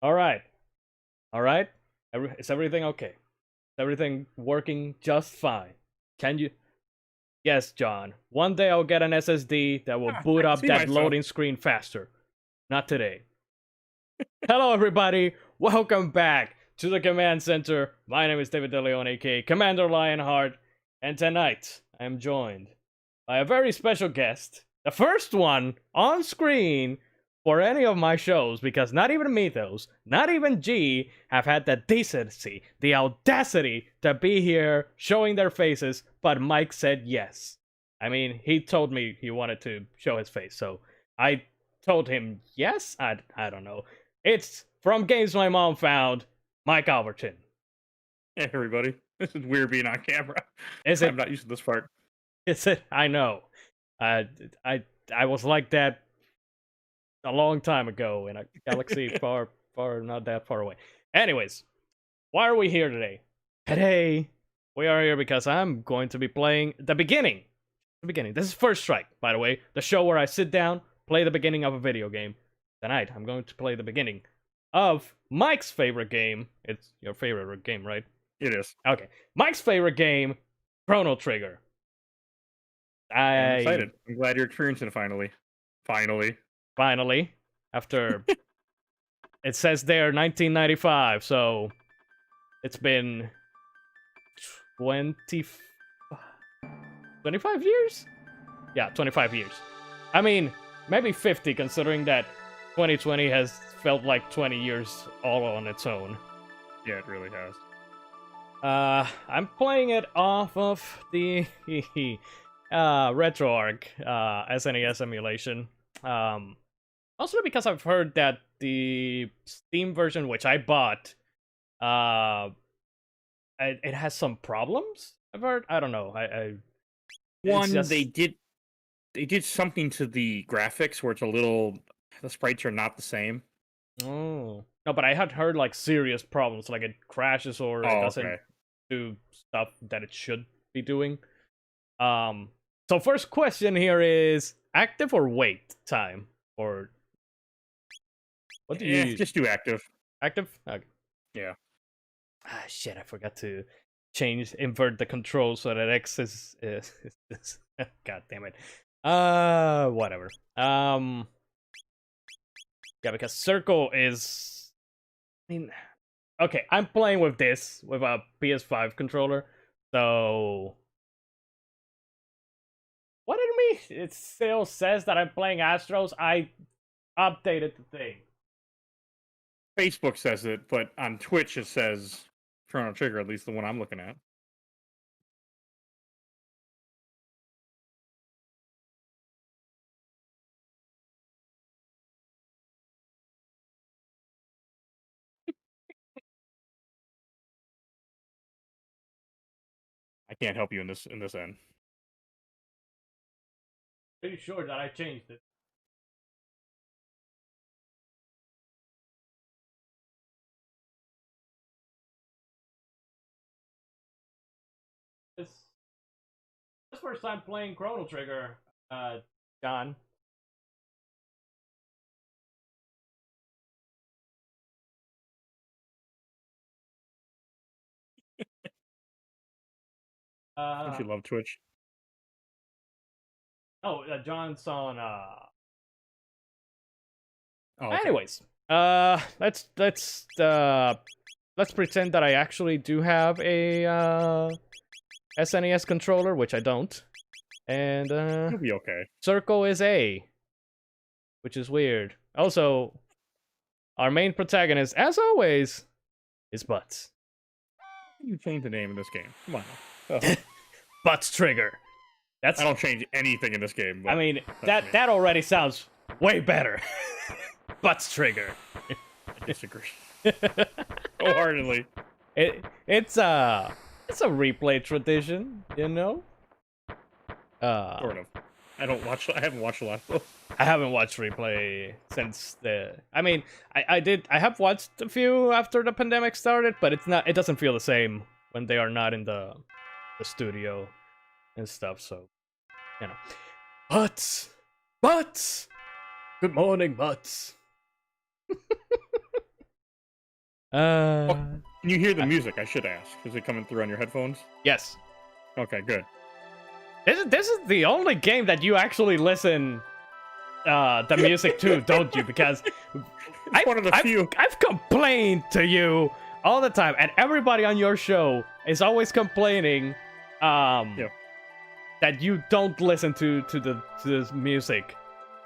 All right. All right. Is everything okay? Is everything working just fine? Can you? Yes, John. One day I'll get an SSD that will I boot can up see that myself. loading screen faster. Not today. Hello, everybody. Welcome back to the Command Center. My name is David DeLeon, aka Commander Lionheart, and tonight I am joined by a very special guest. The first one on screen for any of my shows, because not even Mythos, not even G have had the decency, the audacity to be here showing their faces, but Mike said yes. I mean, he told me he wanted to show his face, so I told him yes? I don't know. It's from games my mom found, Mike Albertin. Hey, everybody. This is weird being on camera. Is I'm it? not used to this part. Is it? I know. Uh, I I was like that a long time ago in a galaxy far, far, not that far away. Anyways, why are we here today? Today, we are here because I'm going to be playing the beginning. The beginning. This is First Strike, by the way, the show where I sit down, play the beginning of a video game. Tonight, I'm going to play the beginning of Mike's favorite game. It's your favorite game, right? It is. Okay. Mike's favorite game, Chrono Trigger. And I'm I excited. I'm glad you're experiencing it finally. Finally. finally, after it says there 1995, so it's been 20 25 years? Yeah, 25 years. I mean, maybe 50 considering that 2020 has felt like 20 years all on its own. Yeah, it really has. I'm playing it off of the RetroArch SNES emulation. Also because I've heard that the Steam version, which I bought, uh, it has some problems. I've heard. I don't know. It's One, just they did something to the graphics where it's a little the sprites are not the same. oh no, but I had heard like serious problems, like it crashes or it Oh, doesn't okay. do stuff that it should be doing. Um, so first question here is active or wait time, or what do you Just do active. active? Okay. Yeah. Ah, shit, I forgot to invert the controls so that X is God damn it. Whatever. Yeah, because circle is. I mean, okay, I'm playing with this with a PS5 controller, so what did it still says that I'm playing Astros. I updated the thing. Facebook says it, but on Twitch it says Chrono Trigger, at least the one I'm looking at. I can't help you in this end. Pretty sure that I changed it. This first time playing Chrono Trigger, John. Don't Uh, you love Twitch? oh, John's on. Oh, okay. Anyways, let's pretend that I actually do have a SNES controller, which I don't, and You'll be okay. circle is A, which is weird. Also, our main protagonist, as always, is Butts. You change the name in this game. Come on. Now. Butts Trigger. That's. I don't change anything in this game. I But mean, that's me. that already sounds way better. Butts Trigger. I disagree wholeheartedly. It's a replay tradition, you know. Sort of. I haven't watched a lot of those. I haven't watched replay since the. I mean, I have watched a few after the pandemic started, but it's not. It doesn't feel the same when they are not in the studio and stuff. So, you know. Butts. Good morning, Butts. Can you hear the music? I should ask. Is it coming through on your headphones? Yes. Okay, good. This is the only game that you actually listen the music to, don't you? Because It's one of the few. I've complained to you all the time, and everybody on your show is always complaining that you don't listen to the music.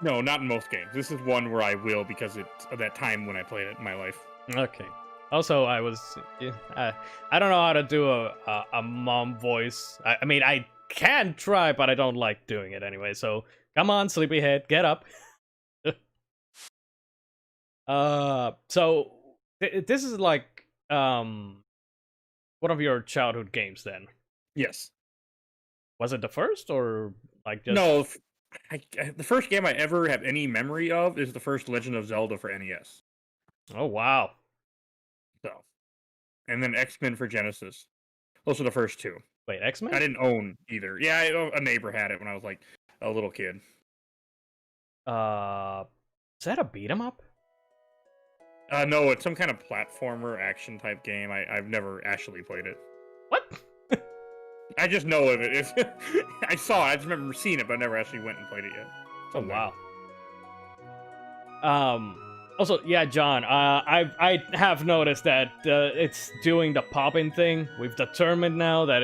No, not in most games. This is one where I will because it's of that time when I played it in my life. Okay. Also, I don't know how to do a mom voice. I mean, I can try, but I don't like doing it anyway. So come on, sleepyhead, get up. So this is like one of your childhood games then? Yes. Was it the first or like just... No, the first game I ever have any memory of is the first Legend of Zelda for NES. Oh wow. So, and then X-Men for Genesis. Those are the first two. Wait, X-Men? I didn't own either. Yeah, a neighbor had it when I was like a little kid. Is that a beat 'em up? No, it's some kind of platformer action type game. I've never actually played it. What? I just know of it. I saw it. I just remember seeing it, but I never actually went and played it yet. Oh wow. Also, yeah, John. I have noticed that it's doing the popping thing. We've determined now that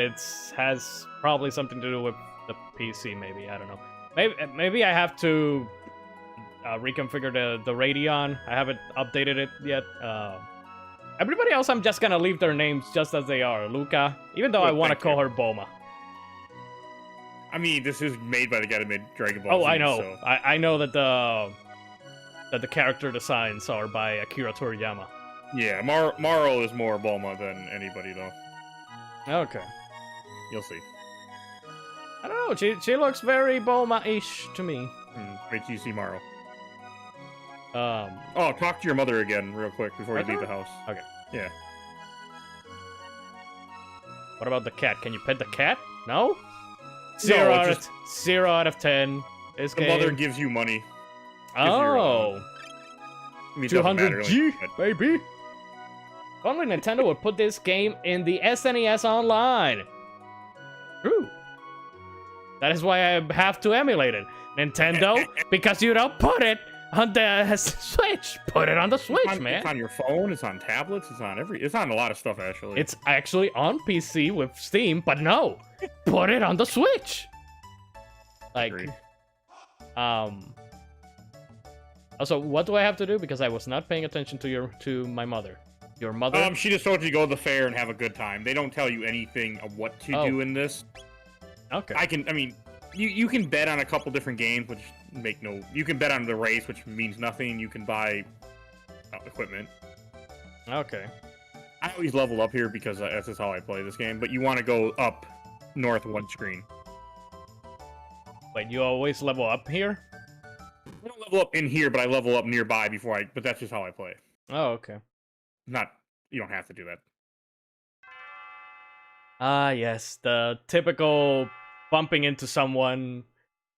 has probably something to do with the PC. Maybe, I don't know. Maybe I have to reconfigure the Radeon. I haven't updated it yet. Everybody else, I'm just gonna leave their names just as they are. Luca, even though I want to call her Boma. I mean, this is made by the guy that made Dragon Ball Z. Oh, I know. So. I know that the character designs are by Akira Toriyama. Yeah, Maro is more Bulma than anybody, though. Okay. You'll see. I don't know. She looks very Bulma-ish to me. Wait till you see Maro. Oh, talk to your mother again real quick before you leave the house. Okay. Yeah. What about the cat? Can you pet the cat? No? No, 0 out of 10. This the game. mother gives you money. Oh. I mean, 200G, baby. If only Nintendo would put this game in the SNES Online. True. That is why I have to emulate it. Nintendo, because you don't put it on the Switch. Put it on the Switch, man. It's on your phone. It's on tablets. It's on a lot of stuff, actually. It's actually on PC with Steam, but no. Put it on the Switch. Like, Agreed. Also, what do I have to do? Because I was not paying attention to my mother. Your mother? She just told you to go to the fair and have a good time. They don't tell you anything of what to do in this. Okay. I mean, you can bet on a couple different games, which you can bet on the race, which means nothing. You can buy equipment. Okay. I always level up here because that's just how I play this game. But you want to go up north one screen. Wait, you always level up here? I don't level up in here, but I level up nearby before but that's just how I play. Oh, okay. You don't have to do that. Ah, yes, the typical bumping into someone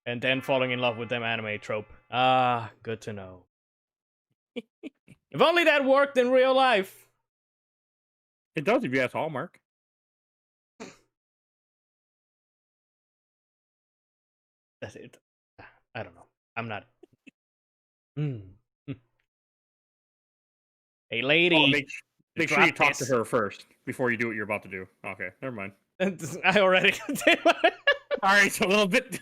and then falling in love with them anime trope. Ah, good to know. If only that worked in real life. It does if you ask Hallmark. That's it. I don't know. I'm not. Hey, lady. Make sure you talk to her first before you do what you're about to do. Okay, never mind. I already did. Alright, so a little bit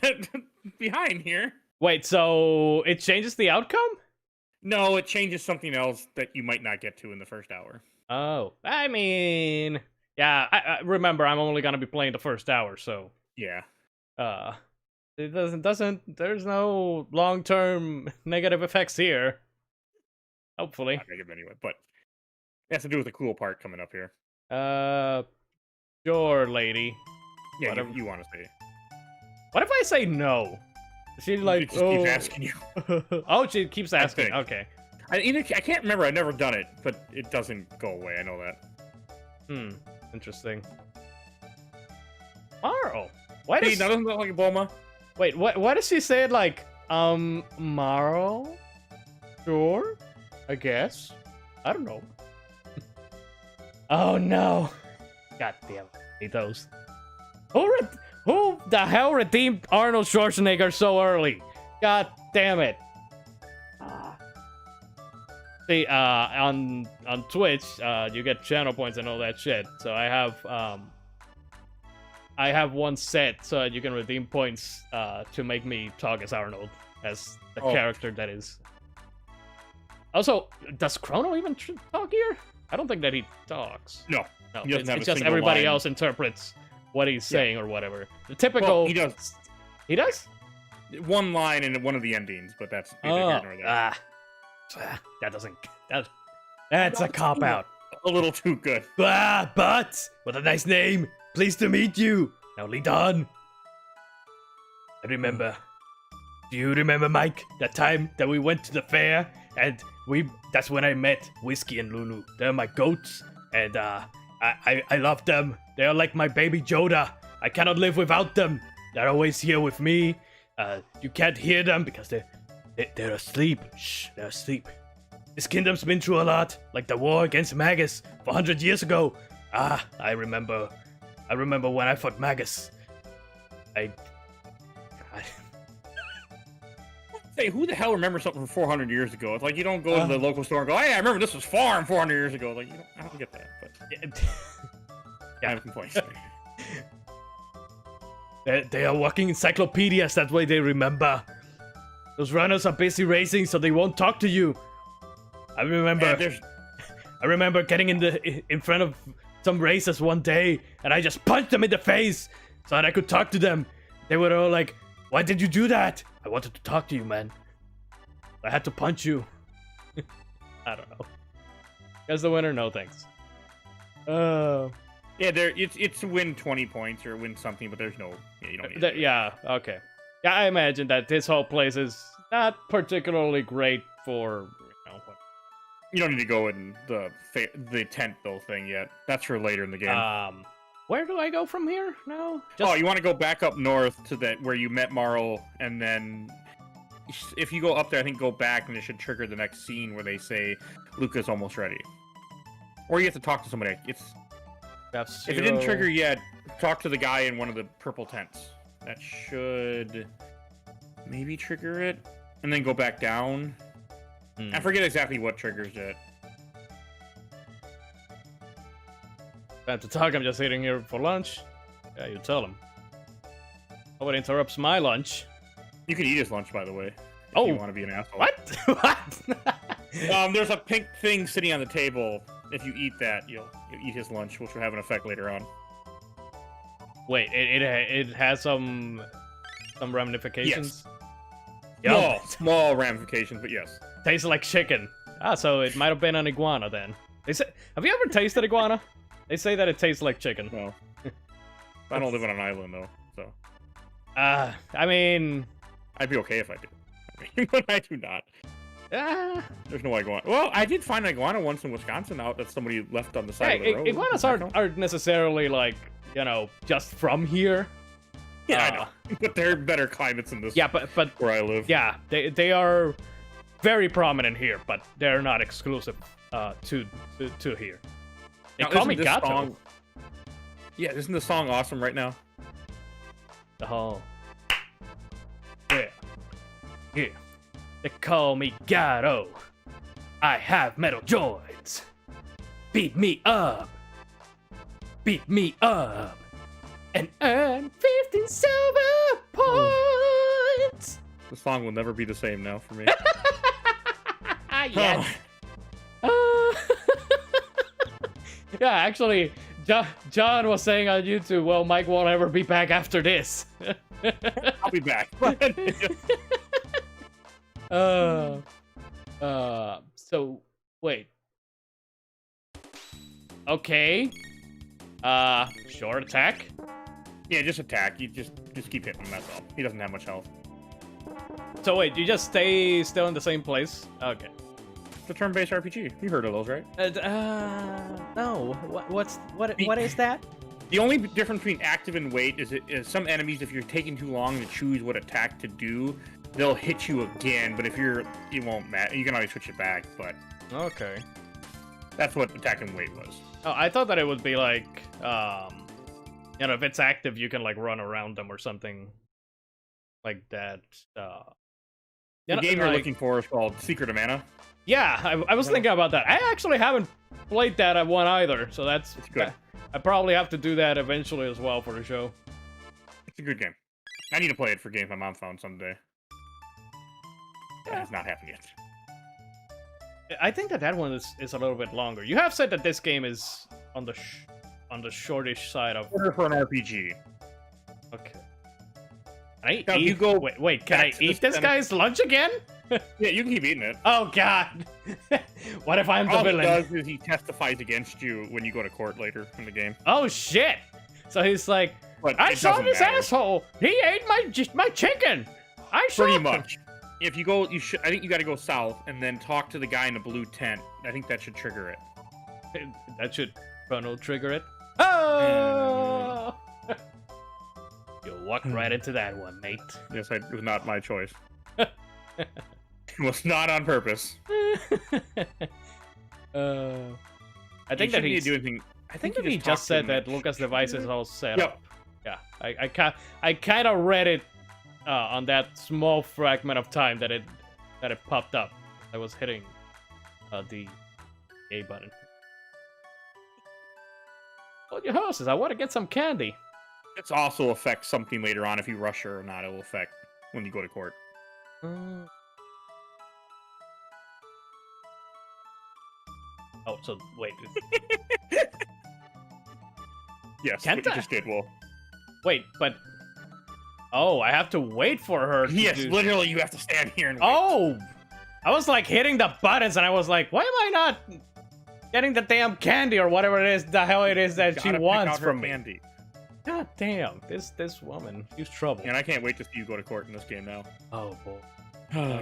behind here. Wait, so it changes the outcome? No, it changes something else that you might not get to in the first hour. Oh, I mean, yeah. I remember, I'm only gonna be playing the first hour, so yeah. It doesn't. There's no long-term negative effects here. Hopefully. Not negative anyway, but it has to do with the cool part coming up here. Sure, lady. Yeah, you want to say it. What if I say no? She's like, She just keeps asking you. Oh, she keeps asking. Okay. I can't remember. I've never done it, but it doesn't go away. I know that. Interesting. Maro. Why does... That doesn't look like a Bulma. Wait, what does she say? Like, Maro? Sure, I guess. I don't know. Oh no! God damn it. Hate those. Who the hell redeemed Arnold Schwarzenegger so early? God damn it. See, on Twitch, you get channel points and all that shit. So I have one set so you can redeem points to make me talk as Arnold, as the character that is. Also, does Chrono even talk here? I don't think that he talks. No, it's just everybody else interprets what he's saying or whatever. The typical. Well, he does. He does? One line in one of the endings, but that's neither here nor there. That doesn't. That's a cop out. A little too good. But what a nice name. Pleased to meet you. Now lead on. I remember. Do you remember, Mike? That time that we went to the fair and that's when I met Whiskey and Lulu. They're my goats, and I love them. They are like my baby Yoda. I cannot live without them. They're always here with me. You can't hear them because they're asleep. Shh, they're asleep. This kingdom's been through a lot, like the war against Magus 400 years ago. I remember when I fought Magus. Hey, who the hell remembers something from 400 years ago? It's like you don't go to the local store and go, "Hey, I remember this was farm 400 years ago." Like, I don't get that, but I have complaints. They are walking encyclopedias. That way they remember. Those runners are busy racing, so they won't talk to you. I remember getting in front of some racers one day, and I just punched them in the face so that I could talk to them. They were all like, "Why did you do that?" "I wanted to talk to you, man. I had to punch you." I don't know. Guess the winner, no thanks. Yeah, it's win 20 points or win something, but there's no. Yeah, you don't need yeah, okay. Yeah, I imagine that this whole place is not particularly great for. You don't need to go in the tent though thing yet. That's for later in the game. Where do I go from here? No. You want to go back up north to that where you met Marl, and then if you go up there, I think go back and it should trigger the next scene where they say Luca's almost ready. Or you have to talk to somebody. If it didn't trigger yet, talk to the guy in one of the purple tents. That should maybe trigger it, and then go back down. I forget exactly what triggers it. Time to talk, I'm just sitting here for lunch. Yeah, you tell him. Nobody interrupts my lunch. You can eat his lunch, by the way. If you want to be an asshole. What? What? There's a pink thing sitting on the table. If you eat that, you'll eat his lunch, which will have an effect later on. Wait, it has some ramifications? Yes. Small ramifications, but yes. Tastes like chicken. So it might have been an iguana then. Have you ever tasted iguana? They say that it tastes like chicken. No. I don't live on an island, though, so. I mean... I'd be okay if I did. But I do not. There's no iguana. Well, I did find an iguana once in Wisconsin out that somebody left on the side of the road. Iguanas aren't necessarily, like, just from here. Yeah, I know. But they're better climates than this. Yeah, but where I live. Yeah, they are very prominent here, but they're not exclusive to here. They call me Gato. Yeah, isn't the song awesome right now? Oh. Yeah. Yeah. They call me Gato. I have metal joints. Beat me up. Beat me up. And earn 15 silver points. The song will never be the same now for me. Yes. Yeah, actually, John was saying on YouTube, well, Mike won't ever be back after this. I'll be back. So, wait. Okay. Short attack? Yeah, just attack. You just keep hitting him, that's all. He doesn't have much health. So wait, you just stay still in the same place? Okay. It's a turn-based RPG. You heard of those, right? No. What is that? The only difference between active and wait is some enemies, if you're taking too long to choose what attack to do, they'll hit you again. But if it won't matter. You can always switch it back. But okay. That's what attack and weight was. Oh, I thought that it would be like, you know, if it's active, you can like run around them or something like that. The game you're looking for is called Secret of Mana. Yeah, I was thinking about that. I actually haven't played that one either, so that's good. I probably have to do that eventually as well for the show. It's a good game. I need to play it for games my mom found someday. That has not happened yet. I think that one is a little bit longer. You have said that this game is on the shortish side of. Order for an RPG. Okay. Can I Now, eat? you go Wait. Can I eat this guy's lunch again? Yeah, you can keep eating it. Oh God! What if I'm the All villain? he does is he testifies against you when you go to court later in the game. Oh shit! So he's like, But I it saw doesn't this matter. asshole. He ate my chicken. I saw Pretty him." much. If you go, I think you got to go south and then talk to the guy in the blue tent. I think that should trigger it. That should Chrono trigger it. Oh! You walked right into that one, mate. Yes, it was not my choice. It was not on purpose. I think that he do anything. I think you that he just just talk to said him that and- Lucas' device is all set Yep. up. Yeah, I kind of read it on that small fragment of time that it popped up. I was hitting the A button. Hold your horses, I want to get some candy. It's also affects something later on if you rush her or not. It will affect when you go to court. Oh, so wait. Yes, Can't what you I- just did. Well, Wait, but oh, I have to wait for her to yes, do... literally, you have to stand here and wait. Oh! I was like hitting the buttons and I was like, why am I not getting the damn candy or whatever it is, the hell it is that she Gotta pick wants out her from me? candy. God damn, this woman, she's trouble. And I can't wait to see you go to court in this game now. Oh boy.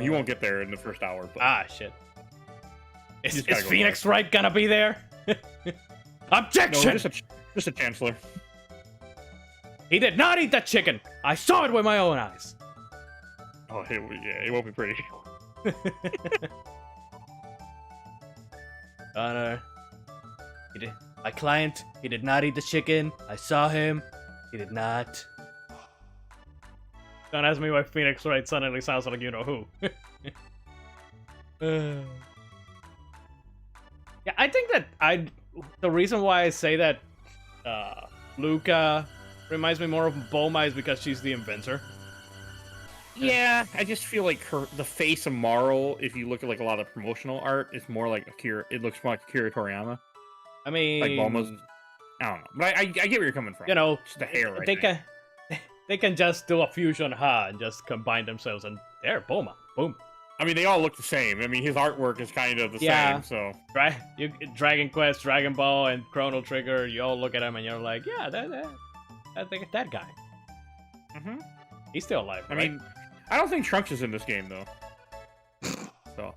You won't get there in the first hour, but Ah, shit. Is just gotta go Phoenix Wright gonna be there? Objection! no, just a chancellor. He did not eat that chicken! I saw it with my own eyes! Oh, it won't be pretty. Honor. My client, he did not eat the chicken. I saw him. He did not. Don't ask me why Phoenix Wright suddenly sounds like you know who. Yeah, I think that the reason why I say that Luca reminds me more of Bulma is because she's the inventor. Yeah, I just feel like the face of Marl, if you look at like a lot of promotional art, it's more like Akira. It looks more like Akira Toriyama. I mean, Like Bulma's. I don't know, but I get where you're coming from. you know, Just the hair, right? they can just do a fusion ha and just combine themselves and there, Bulma, boom. I mean, they all look the same. I mean, his artwork is kind of the Yeah. same. So Dragon Quest, Dragon Ball, and Chrono Trigger, you all look at him and you're like, yeah, that guy. Mhm. He's still alive, I right? mean, I don't think Trunks is in this game though. So I don't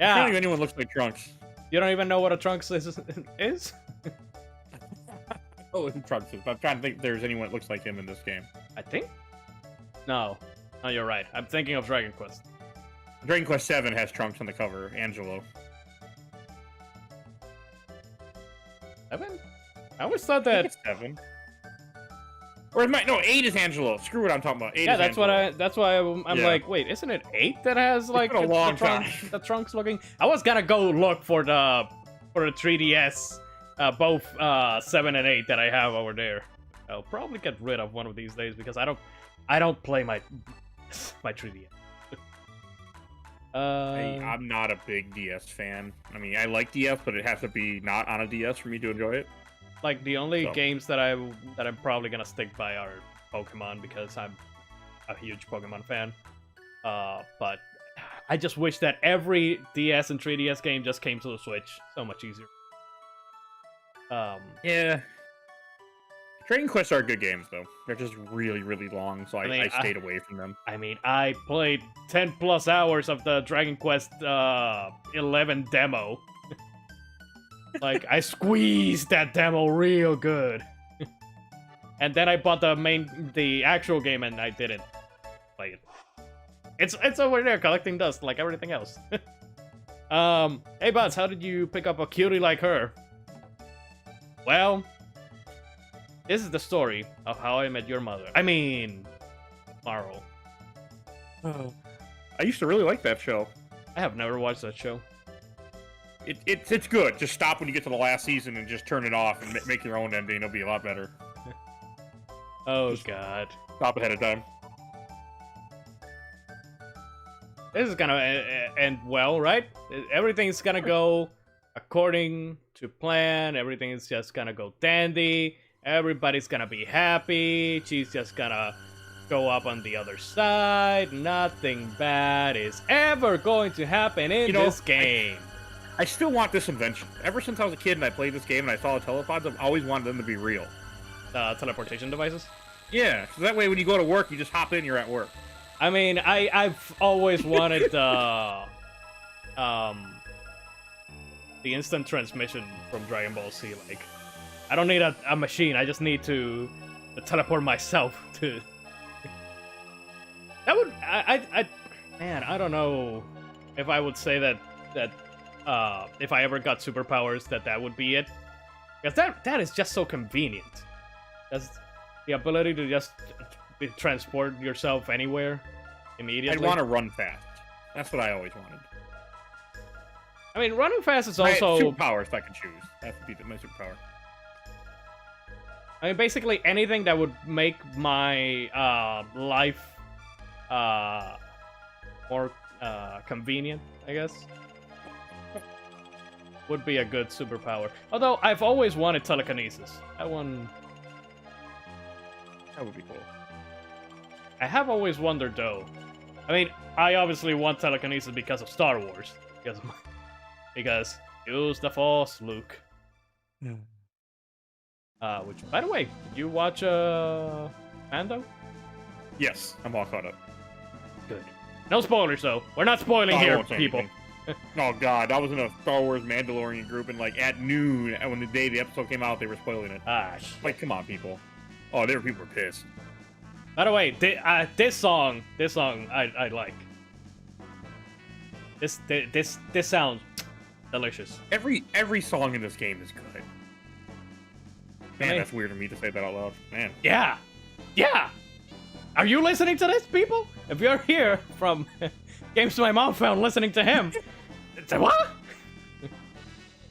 yeah, think anyone looks like Trunks. you don't even know what a Trunks is? Oh, who Trunks is. But I'm trying to think if there's anyone that looks like him in this game. I think? No, you're right. I'm thinking of Dragon Quest. Dragon Quest 7 has Trunks on the cover. Angelo. 7? I always thought I think that... it's 7. Or it might, no, 8 is Angelo. Screw what I'm talking about. 8 Yeah, is that's Angelo. that's why I'm Yeah. like, wait, isn't it 8 that has like been a long the Trunks looking? I was gonna go look for the 3DS, both 7 and 8 that I have over there. I'll probably get rid of one of these days because I don't play my 3DS. I'm not a big DS fan. I mean, I like DS, but it has to be not on a DS for me to enjoy it. Like the only So. games that I'm probably gonna stick by are Pokemon because I'm a huge Pokemon fan. But I just wish that every DS and 3DS game just came to the Switch. So much easier. Yeah. Dragon Quest are good games, though. They're just really, really long, so mean, I stayed away from them. I mean, I played 10 plus hours of the Dragon Quest 11 demo. Like, I squeezed that demo real good. And then I bought the actual game and I didn't play it. It's over there collecting dust like everything else. Hey Buds, how did you pick up a cutie like her? Well, this is the story of how I met your mother. I mean, Marl. I used to really like that show. I have never watched that show. It's good. Just stop when you get to the last season and just turn it off and make your own ending. It'll be a lot better. Oh God. Stop ahead of time. This is gonna end well, right? Everything's gonna go according to plan. Everything is just gonna go dandy. Everybody's gonna be happy. She's just gonna go up on the other side. Nothing bad is ever going to happen in this game. I still want this invention. Ever since I was a kid and I played this game and I saw the telepods, I've always wanted them to be real. Teleportation devices? Yeah, so that way when you go to work, you just hop in, you're at work. I mean, I've always wanted the instant transmission from Dragon Ball Z. Like, I don't need a machine. I just need to teleport myself to. That would man, I don't know if I would say that if I ever got superpowers that would be it, because that is just so convenient. That's the ability to just transport yourself anywhere immediately. I'd want to run fast. That's what I always wanted. I mean, running fast is also superpowers if I could choose. That would be my superpower. I mean, basically anything that would make my life more convenient, I guess, would be a good superpower. Although I've always wanted telekinesis. That would be cool. I have always wondered, though. I mean, I obviously want telekinesis because of Star Wars. Because use the Force, Luke. Which, by the way, did you watch Mando? Yes, I'm all caught up. Good. No spoilers, though. We're not spoiling here, people. Oh God, I was in a Star Wars Mandalorian group, and like at noon, when the day the episode came out, they were spoiling it. Like, come on, people. Oh, people were pissed. By the way, this song I like. This sounds delicious. Every song in this game is good. Man, that's weird of me to say that out loud. Man. Yeah. Are you listening to this, people? If you're here from Games My Mom Found listening to him, what? We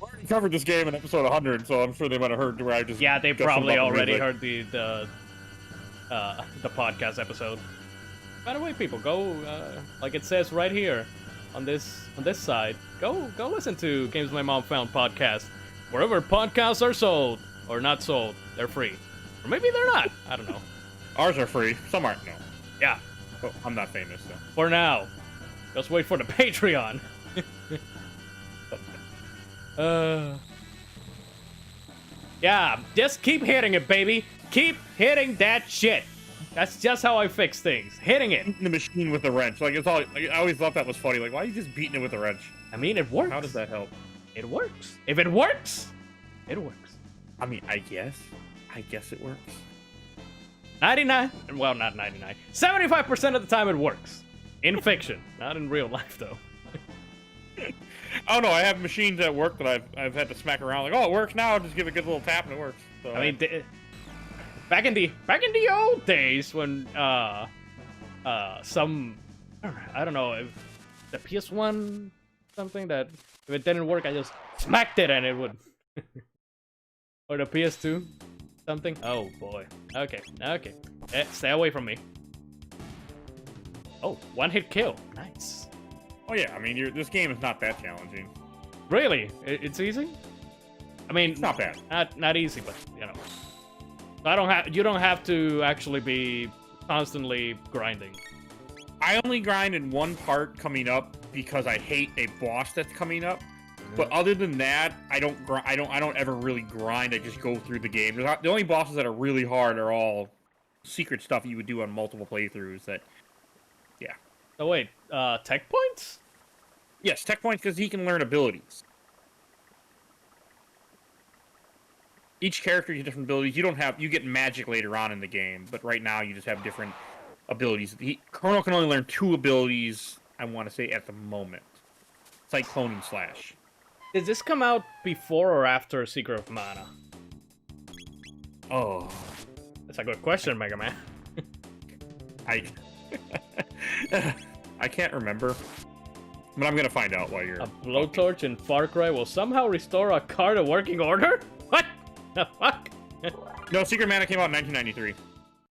already covered this game in episode 100, so I'm sure they might have heard where I just. Yeah, they probably already heard the podcast episode. By the way, people, go like it says right here on this side. Go listen to Games My Mom Found podcast wherever podcasts are sold or not sold. They're free, or maybe they're not. I don't know. Ours are free. Some aren't. No. Yeah. Oh, I'm not famous, so. For now, just wait for the Patreon. Yeah, just keep hitting it, baby. Keep hitting that shit. That's just how I fix things. Hitting it. The machine with the wrench. Like, it's all. Like, I always thought that was funny. Like, why are you just beating it with a wrench? I mean, it works. How does that help? It works. If it works, it works. I mean, I guess it works. 99. Well, not 99. 75% of the time it works. In fiction, not in real life, though. Oh no, I have machines at work that I've had to smack around. Like, oh, it works now. Just give it a good little tap and it works. So, I mean, back in the old days when some I don't know if the PS1 something that if it didn't work, I just smacked it and it would. Or the PS2 something. Oh boy. Okay. Stay away from me. Oh, one hit kill. Nice. Oh yeah, I mean, this game is not that challenging. Really? It's easy? I mean, it's not bad. Not easy, but you know. You don't have to actually be constantly grinding. I only grind in one part coming up because I hate a boss that's coming up. But other than that, I don't ever really grind. I just go through the game. The only bosses that are really hard are all secret stuff you would do on multiple playthroughs. Yeah. Oh wait, tech points? Yes, tech points because he can learn abilities. Each character gets different abilities. You get magic later on in the game, but right now you just have different abilities. Chrono can only learn 2 abilities, I want to say, at the moment. Cyclone and Slash. Did this come out before or after Secret of Mana? Oh, That's a good question, Mega Man. I I can't remember, but I'm gonna find out while you're. A blowtorch in Far Cry will somehow restore a car to working order? What the fuck? No, Secret Mana came out in 1993.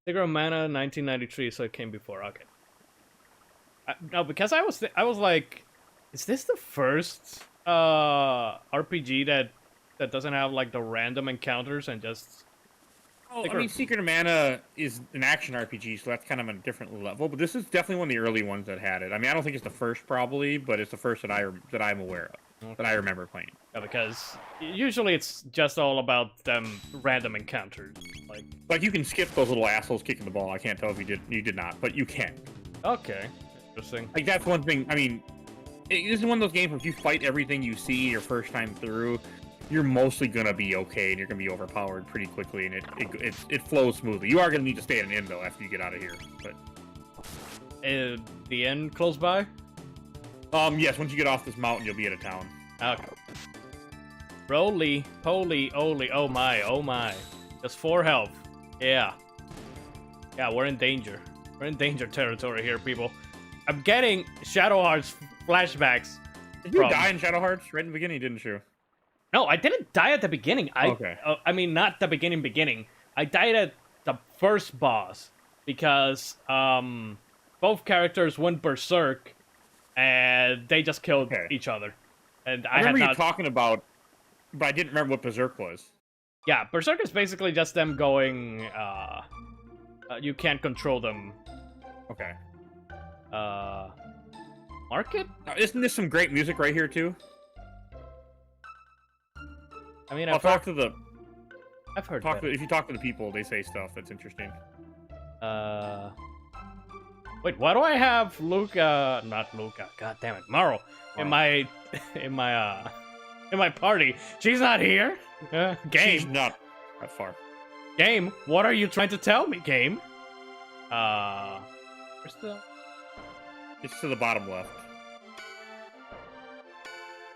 Secret of Mana 1993, so it came before. Okay. No, because I was like, is this the first RPG that doesn't have like the random encounters and just? Oh, I mean, Secret of Mana is an action RPG, so that's kind of a different level. But this is definitely one of the early ones that had it. I mean, I don't think it's the first, probably, but it's the first that I'm aware of, that I remember playing. Yeah, because usually it's just all about them random encounters, like you can skip those little assholes kicking the ball. I can't tell if you did not, but you can. Okay, interesting. Like that's one thing. I mean, this is one of those games where if you fight everything you see your first time through, you're mostly gonna be okay, and you're gonna be overpowered pretty quickly, and it flows smoothly. You are gonna need to stay at an inn though after you get out of here. But the inn close by? Yes. Once you get off this mountain, you'll be at a town. Okay. Roly, poly, oly, oh my. Just 4 health. Yeah. Yeah, we're in danger. We're in danger territory here, people. I'm getting Shadow Hearts flashbacks. Did you die in Shadow Hearts right in the beginning, didn't you? No, I didn't die at the beginning. Okay. I mean, not the beginning. I died at the first boss because both characters went berserk and they just killed each other. And I remember you talking about, but I didn't remember what berserk was. Yeah, berserk is basically just them going. You can't control them. Okay. Market? Isn't this some great music right here too? I mean, I've heard if you talk to the people, they say stuff that's interesting. Wait, why do I have Luca? Not Luca. God damn it, Maro. In my party. She's not here. Game. She's not that far. Game. What are you trying to tell me, Game? Where's the? It's to the bottom left.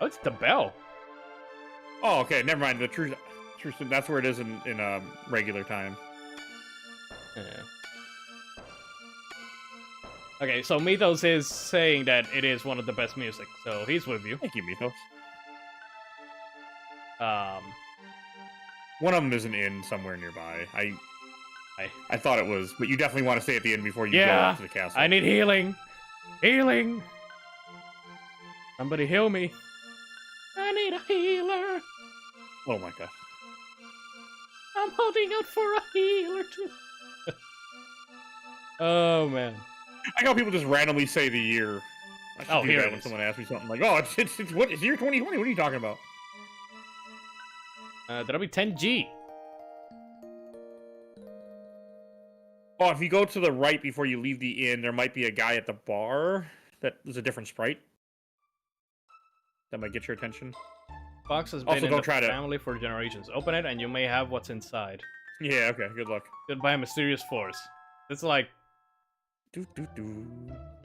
Oh, it's the bell. Oh, okay. Never mind. The true. That's where it is in regular time. Yeah. Okay, so Mythos is saying that it is one of the best music, so he's with you. Thank you, Mythos. One of them is an inn somewhere nearby. I thought it was, but you definitely want to stay at the inn before you go up to the castle. I need healing. Healing. Somebody heal me. I need a healer. Oh my god. I'm holding out for a healer too. Oh man. I know people just randomly say the year. I should do that when someone asks me something like, "Oh, it's what? It's year 2020. What are you talking about?" That'll be 10G. Oh, if you go to the right before you leave the inn, there might be a guy at the bar that is a different sprite. That might get your attention. Box has been in the family for generations. Open it and you may have what's inside. Yeah, okay, good luck. Goodbye, mysterious force. It's like...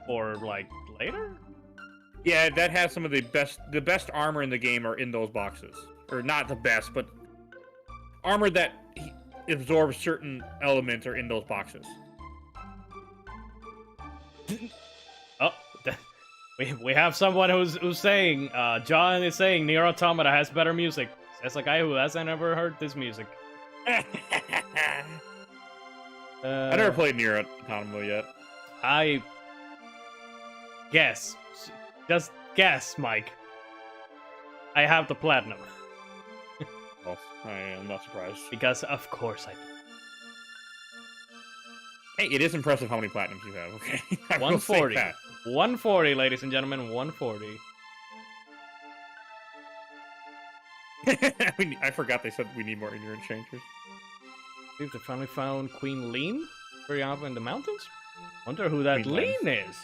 Or, like, later? Yeah, that has some of the best armor in the game are in those boxes. Or not the best, but armor that absorbs certain elements are in those boxes. Oh, we have someone who's saying, John is saying Nier Automata has better music. That's a guy who hasn't ever heard this music. I never played Nier Automata yet. I guess. Just guess, Mike. I have the platinum. Well, I am not surprised. Because of course I do. Hey, it is impressive how many platinums you have, okay? 140. 140, ladies and gentlemen, 140. I forgot they said we need more ignorant changers. We've finally found Queen Lean very up in the mountains. Wonder who that Lean is.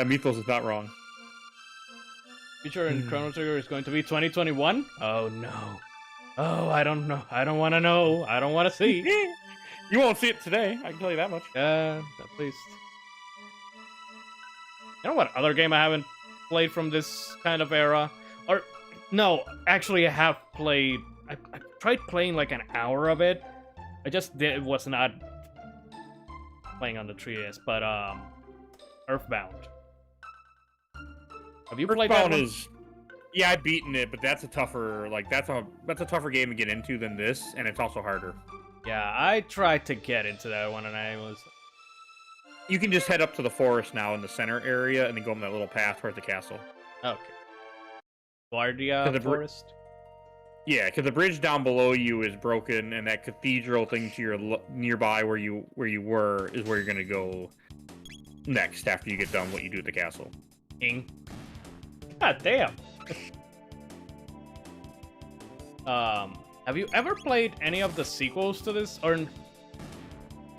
Mythos is not wrong. Future in Chrono Trigger is going to be 2021? Oh no. Oh, I don't know. I don't want to know. I don't want to see. You won't see it today. I can tell you that much. At least. You know what other game I haven't played from this kind of era? Or, no, actually I have played... I tried playing like an hour of it. Was not playing on the 3DS, but, Earthbound. Have you played that Earthbound one? is... Yeah, I've beaten it, but that's a tougher, like, that's a tougher game to get into than this, and it's also harder. Yeah, I tried to get into that one, and I was... You can just head up to the forest now in the center area, and then go on that little path towards the castle. Okay. Guardia Forest? Yeah, because the bridge down below you is broken, and that cathedral thing to your nearby where you were is where you're gonna go next after you get done what you do at the castle. Ing. God damn. Have you ever played any of the sequels to this? Or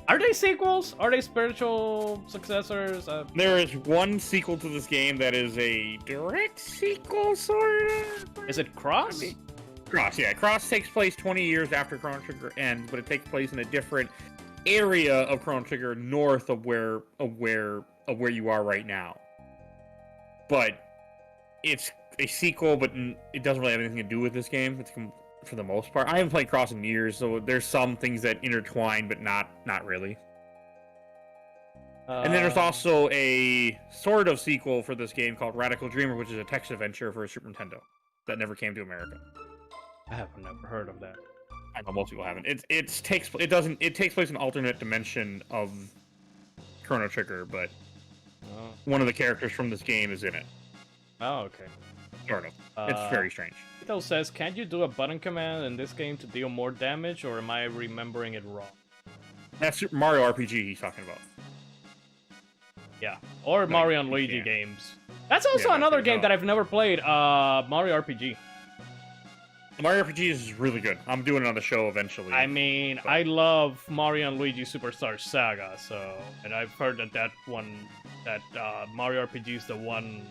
are they sequels? Are they spiritual successors? There is one sequel to this game that is a direct sequel, sort of. Is it Cross? Cross, yeah. Cross takes place 20 years after Chrono Trigger ends, but it takes place in a different area of Chrono Trigger north of where you are right now. But it's a sequel, but it doesn't really have anything to do with this game. It's for the most part. I haven't played Cross in years, so there's some things that intertwine, but not really. And then there's also a sort of sequel for this game called Radical Dreamer, which is a text adventure for a Super Nintendo that never came to America. I have never heard of that. I know most people haven't. It takes place in an alternate dimension of Chrono Trigger, but one of the characters from this game is in it. Oh, okay. Sort of. It's very strange. Tito says, can't you do a button command in this game to deal more damage, or am I remembering it wrong? That's Super Mario RPG he's talking about. Yeah, or No, Mario and you Luigi can't. games. That's also another game that I've never played, Mario RPG. Mario RPG is really good. I'm doing it on the show eventually. I mean, I love Mario and Luigi Superstar Saga, so... And I've heard that Mario RPG is the one...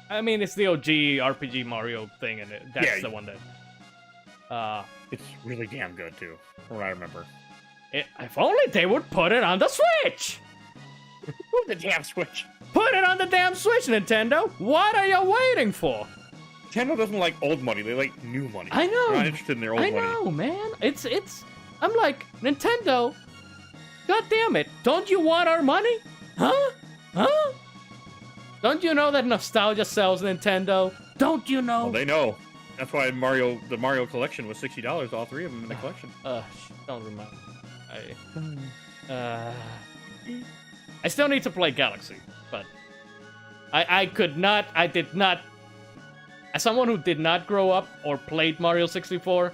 I mean, it's the OG RPG Mario thing, and that's the one that... It's really damn good, too, from what I remember. If only they would put it on the Switch! The damn Switch! Put it on the damn Switch, Nintendo! What are you waiting for? Nintendo doesn't like old money, they like new money. I know! They're not interested in their old money. I know, man! It's... I'm like, Nintendo, god damn it, don't you want our money? Huh? Huh? Don't you know that nostalgia sells, Nintendo? Don't you know? Well, they know. That's why the Mario collection was $60, all three of them in the collection. Don't remember. I still need to play Galaxy, but I did not, as someone who did not grow up or played Mario 64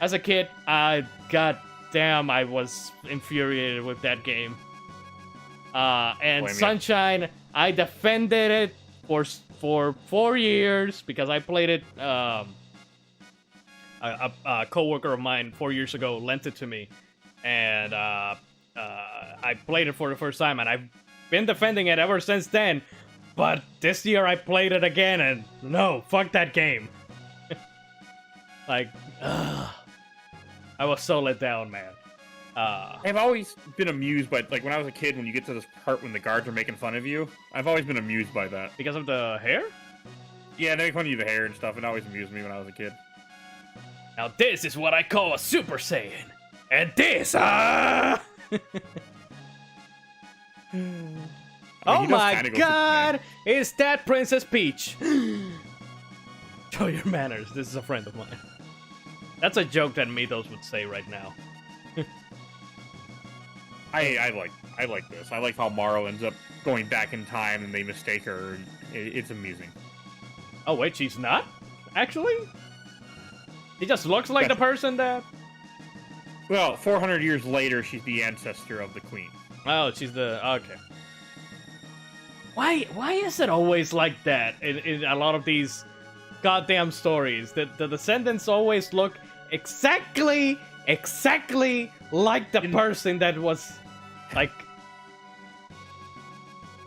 as a kid, god damn, I was infuriated with that game. And Sunshine, I defended it for 4 years because I played it. A coworker of mine 4 years ago lent it to me, and I played it for the first time, and I've been defending it ever since then. But this year I played it again, and no, fuck that game. Like, I was so let down, man. I've always been amused by, like, when I was a kid, when you get to this part when the guards are making fun of you, I've always been amused by that. Because of the hair? Yeah, they make fun of you, the hair and stuff, and it always amused me when I was a kid. Now this is what I call a Super Saiyan. And this, Oh my god! Is that Princess Peach? Show your manners, this is a friend of mine. That's a joke that Mitos would say right now. I like this. I like how Maro ends up going back in time and they mistake her. It's amusing. Oh wait, she's not? Actually? He just looks like the person that... Well, 400 years later, she's the ancestor of the queen. Oh, she's the... Okay. Why is it always like that in a lot of these goddamn stories? That the descendants always look exactly like the person that was, like...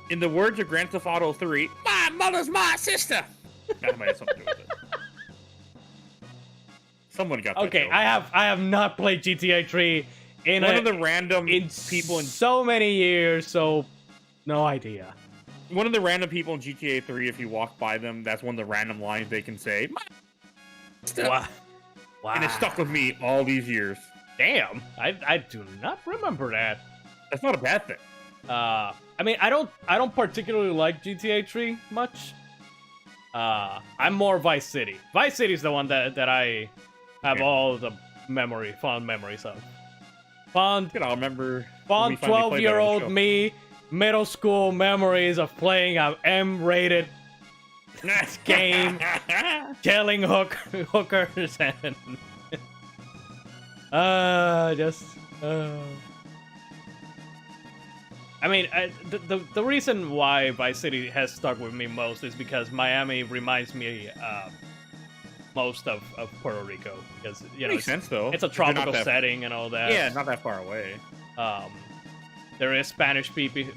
In the words of Grand Theft Auto 3, my mother's my sister! That might have something to do with it. Someone got that Okay, joke. I have not played GTA 3 in One of the random in people in so many years, so no idea. one of the random people in GTA 3, if you walk by them, that's one of the random lines they can say. Wow. And it stuck with me all these years. Damn, I do not remember that. That's not a bad thing. I mean, I don't particularly like GTA 3 much. I'm more Vice City. Vice City is the one that I have all the fond memories of. Fond I'll remember. 12-year-old me, middle school memories of playing an M-rated game, killing hookers, and I mean, the reason why Vice City has stuck with me most is because Miami reminds me most of Puerto Rico, because makes sense though. It's a tropical setting and all that. Yeah, not that far away. There is Spanish-speaking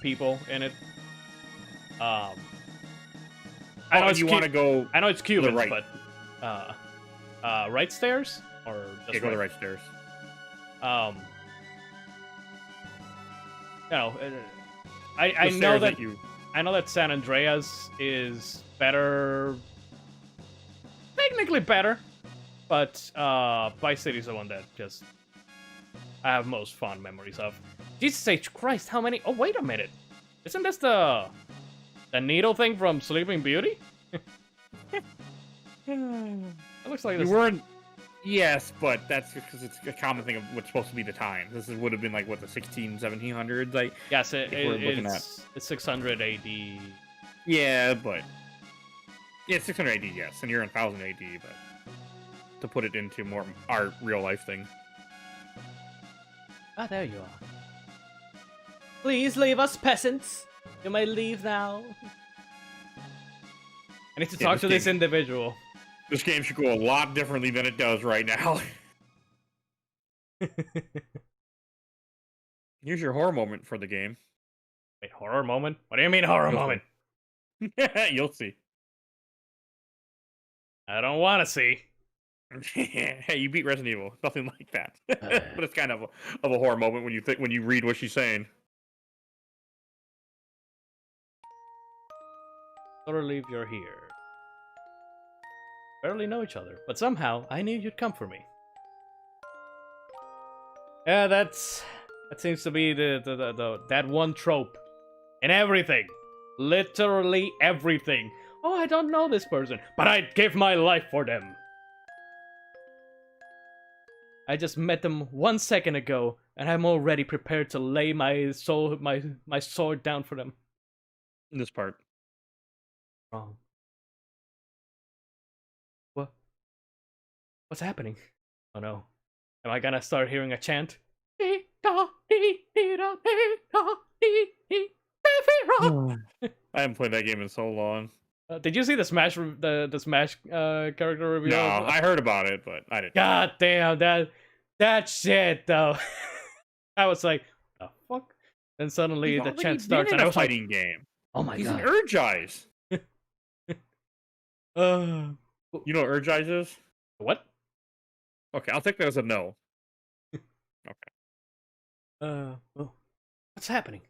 people in it. I know you want to go. I know it's Cuban, right. but right stairs or just go to the right stairs. No, I know that I know that San Andreas is better, technically better, but Vice City is the one that just I have most fond memories of. Jesus H. Christ, how many? Oh, wait a minute, isn't this the needle thing from Sleeping Beauty? It looks like this. You weren't. Yes, but that's because it's a common thing of what's supposed to be the time. This would have been like, what, the 1700s? Like, yes, it's 600 AD. Yeah, but... Yeah, 600 AD, yes, and you're in 1000 AD, but... To put it into more our real-life thing. Ah, there you are. Please leave us, peasants! You may leave now. I need to talk to this individual. This game should go a lot differently than it does right now. Here's your horror moment for the game. Wait, horror moment? What do you mean horror moment? You'll see. I don't want to see. Hey, you beat Resident Evil. Nothing like that. But it's kind of a horror moment when you read what she's saying. I believe you're here. Barely know each other, but somehow I knew you'd come for me. Yeah, that seems to be that one trope in everything, literally everything. Oh, I don't know this person, but I'd give my life for them. I just met them 1 second ago, and I'm already prepared to lay my sword down for them. In this part, Wrong. What's happening? Oh no. Am I gonna start hearing a chant? I haven't played that game in so long. Did you see the Smash character reveal? No, I heard about it, but I didn't. God damn, that shit though. I was like, the fuck? Then suddenly the chant starts, and I was fighting game. Oh my god. He's an Urge Eyes. You know what Urge Eyes is? What? Okay, I'll take that as a no. Okay. Well, what's happening?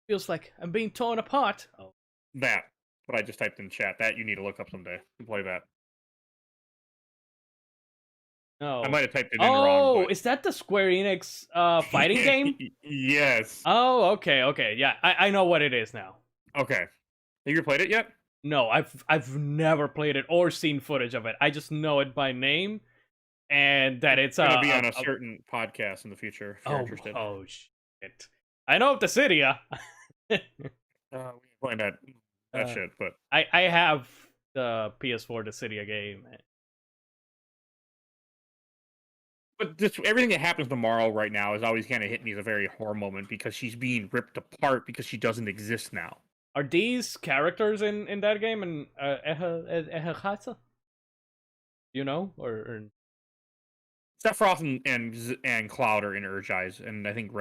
Feels like I'm being torn apart. Oh. That. What I just typed in chat. That you need to look up someday and play that. No. I might have typed it in wrong. Oh, is that the Square Enix fighting game? Yes. Oh, okay. Yeah, I know what it is now. Okay. Have you played it yet? No, I've never played it or seen footage of it. I just know it by name. And that it's gonna be on a certain podcast in the future if you're interested. Oh shit! I know of the Cydia. We ain't playing that shit, but I have the PS4 the Cydia game. But everything that happens tomorrow right now is always kind of hitting me as a very horror moment because she's being ripped apart because she doesn't exist now. Are these characters in that game and Ehachasa? You know, or Sephiroth and Cloud are in Urge Eyes, and I think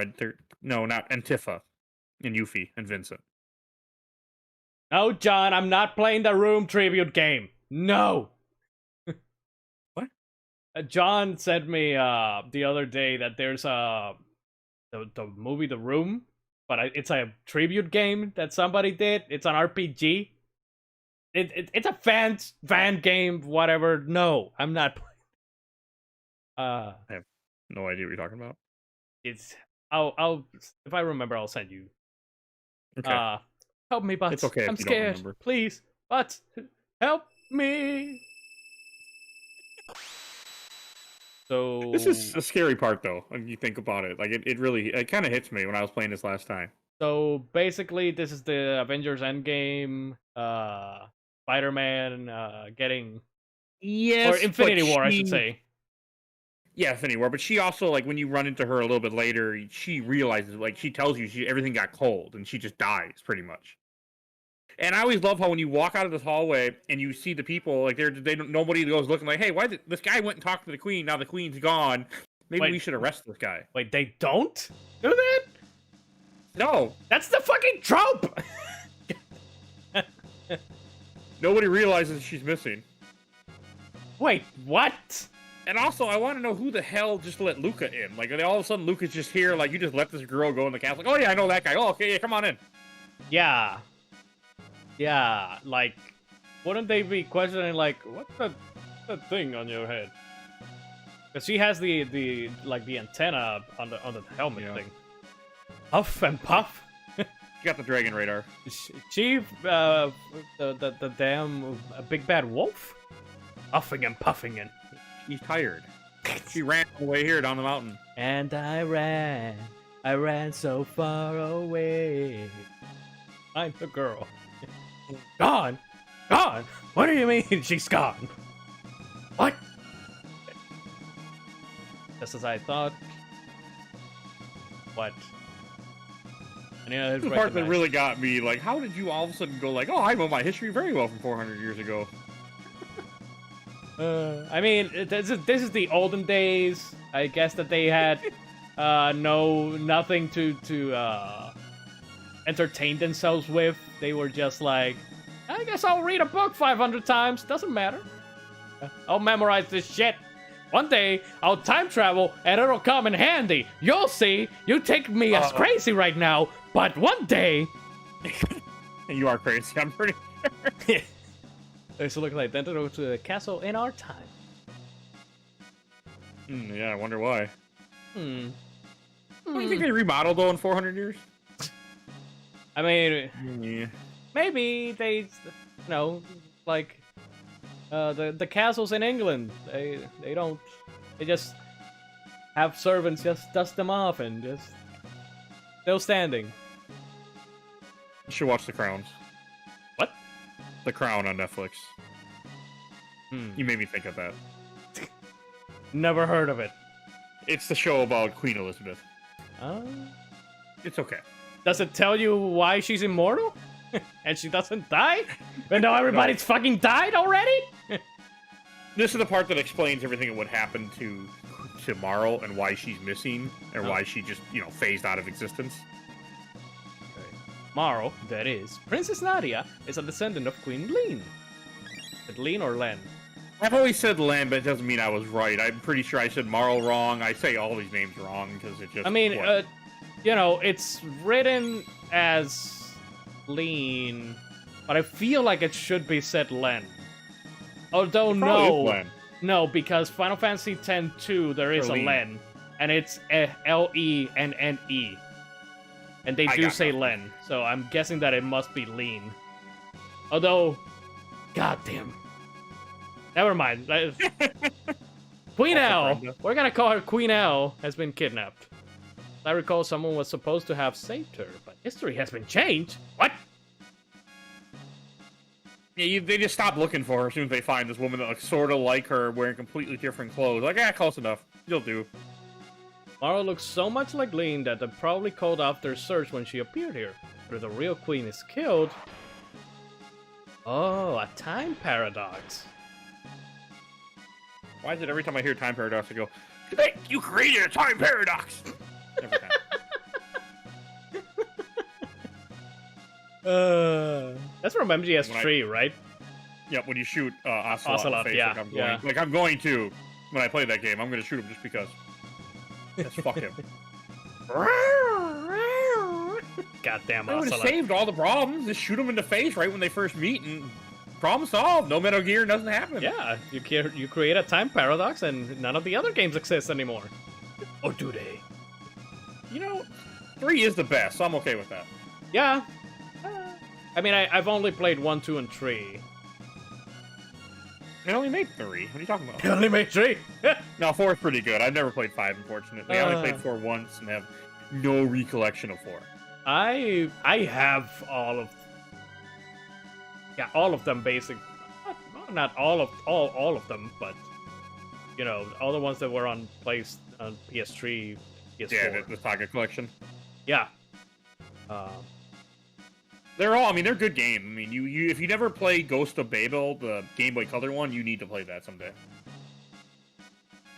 not Antifa, and Yuffie and Vincent. No, John, I'm not playing the Room tribute game. No. John sent me the other day that there's the movie The Room, but it's a tribute game that somebody did. It's an RPG. It's a fan game, whatever. No, I'm not playing. I have no idea what you're talking about. It's I'll if I remember, I'll send you. Okay. Help me, Butts. It's okay if I'm you don't scared. remember. Please, Butts, help me. So This is a scary part, though, when you think about it. Like, it really kind of hits me when I was playing this last time. So basically, this is the Avengers Endgame, Spider-Man getting Yes, or Infinity but War, I should say. Yeah, Infinity War. But she also, like, when you run into her a little bit later, she realizes, like, she tells you everything got cold, and she just dies, pretty much. And I always love how when you walk out of this hallway and you see the people, like, nobody goes looking like, hey, this guy went and talked to the queen, now the queen's gone. Maybe we should arrest this guy. Wait, they don't do that? No. That's the fucking trope! Nobody realizes she's missing. Wait, what? And also, I want to know who the hell just let Luca in. Like, all of a sudden, Luca's just here. Like, you just let this girl go in the castle. Like, oh, yeah, I know that guy. Oh, okay, yeah, come on in. Yeah. Yeah, like, wouldn't they be questioning, like, what's that thing on your head? Because she has the antenna on the helmet thing. Puff and puff. You got the dragon radar. Chief, the damn big bad wolf, puffing and puffing and. She's tired. She ran all the way here down the mountain. And I ran so far away. I'm the girl. Gone? Gone? What do you mean she's gone? What? Just as I thought. What? The part that really got me, like, how did you all of a sudden go like, oh, I know my history very well from 400 years ago? I mean, this is the olden days. I guess that they had nothing to entertain themselves with. They were just like, I guess I'll read a book 500 times. Doesn't matter. I'll memorize this shit. One day, I'll time travel, and it'll come in handy. You'll see. You take me as crazy right now, but one day... You are crazy, I'm pretty sure. This will look like identical to the castle in our time. Yeah, I wonder why. What do you think they remodeled, though, in 400 years? I mean... Yeah. Maybe they, you know, like, the castles in England, they just have servants just dust them off and just still standing. You should watch The Crown. What? The Crown on Netflix. You made me think of that. Never heard of it. It's the show about Queen Elizabeth. It's okay. Does it tell you why she's immortal? And she doesn't die? Even though everybody's fucking died already? This is the part that explains everything that would happen to Marl and why she's missing, and why she just, phased out of existence. Okay. Marl, that is, Princess Nadia, is a descendant of Queen Len. Is it Len or Len? I've always said Len, but it doesn't mean I was right. I'm pretty sure I said Marl wrong. I say all these names wrong because it just... I mean, it's written as... Len, but I feel like it should be said Len. Although no, because Final Fantasy X-2 there is a Len, and it's L-E-N-N-E, and they do say Len, so I'm guessing that it must be Len. Although, goddamn, never mind. Queen L, we're gonna call her Queen L, has been kidnapped. I recall someone was supposed to have saved her, but history has been changed. What? Yeah, they just stop looking for her as soon as they find this woman that looks sort of like her, wearing completely different clothes. Like, close enough. You'll do. Marl looks so much like Len that they probably called off their search when she appeared here. But if the real queen is killed... Oh, a time paradox. Why is it every time I hear time paradox, I go, hey, you created a time paradox! Every time. That's from MGS3, right? Yep, when you shoot Ocelot in the face, yeah, like I'm going to. when I play that game. I'm gonna shoot him just because. Just fuck him. Goddamn I would have Ocelot. saved all the problems. Just shoot him in the face right when they first meet, and problem solved. No Metal Gear, nothing happened. Yeah, you create a time paradox, and none of the other games exist anymore. Or do they? You know, 3 is the best, so I'm okay with that. Yeah. I mean, I've only played 1, 2, and 3. They only made 3. What are you talking about? They only made 3. No, 4 is pretty good. I've never played 5, unfortunately. I only played 4 once and have no recollection of 4. I have all of them basic. Not all of them, but you know, all the ones that were on PS3, PS4. Yeah, the Saga collection. Yeah. They're all. I mean, they're good games. I mean, you if you never played Ghost of Babel, the Game Boy Color one, you need to play that someday.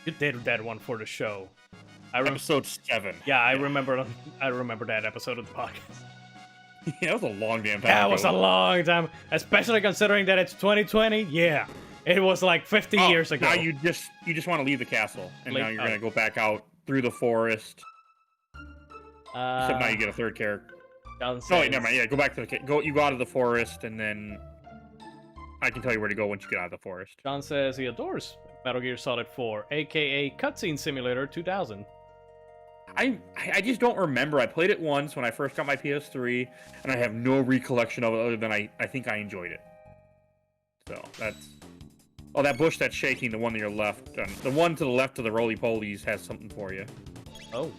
You did that one for the show. Episode 7. Yeah, I remember that episode of the podcast. Yeah, that was a long damn time. That ago. was a long time, especially considering that it's 2020. Yeah, it was like 50 years ago. Now you just want to leave the castle, and now you're gonna go back out through the forest. Except now you get a third character. John Oh says, wait, never mind. Yeah, go back to the you go out of the forest, and then I can tell you where to go once you get out of the forest. John says he adores Metal Gear Solid 4, aka Cutscene Simulator 2000. I just don't remember. I played it once when I first got my PS3, and I have no recollection of it other than I think I enjoyed it. So that's... Oh, that bush that's shaking, the one to your left. The one to the left of the roly-polies has something for you. Oh.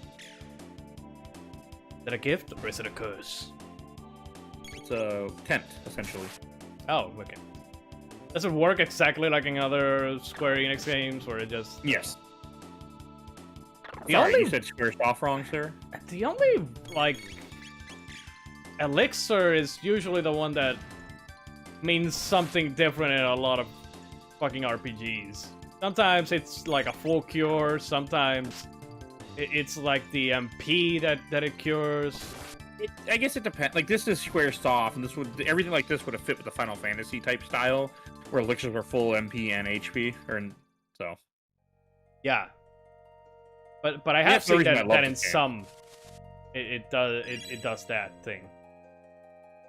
Is it a gift or is it a curse? It's a tent, essentially. Oh, okay. Does it work exactly like in other Square Enix games, or it just... Yes. The Sorry, only- you said Square's off wrong, sir? The only, like, elixir is usually the one that means something different in a lot of fucking RPGs. Sometimes it's like a full cure, sometimes it's like the MP that it cures. I guess it depends. Like, this is Squaresoft, and everything like this would have fit with the Final Fantasy type style, where elixirs were full MP and HP, so. Yeah. But I have That's the seen reason I love that in this game. some it does that thing.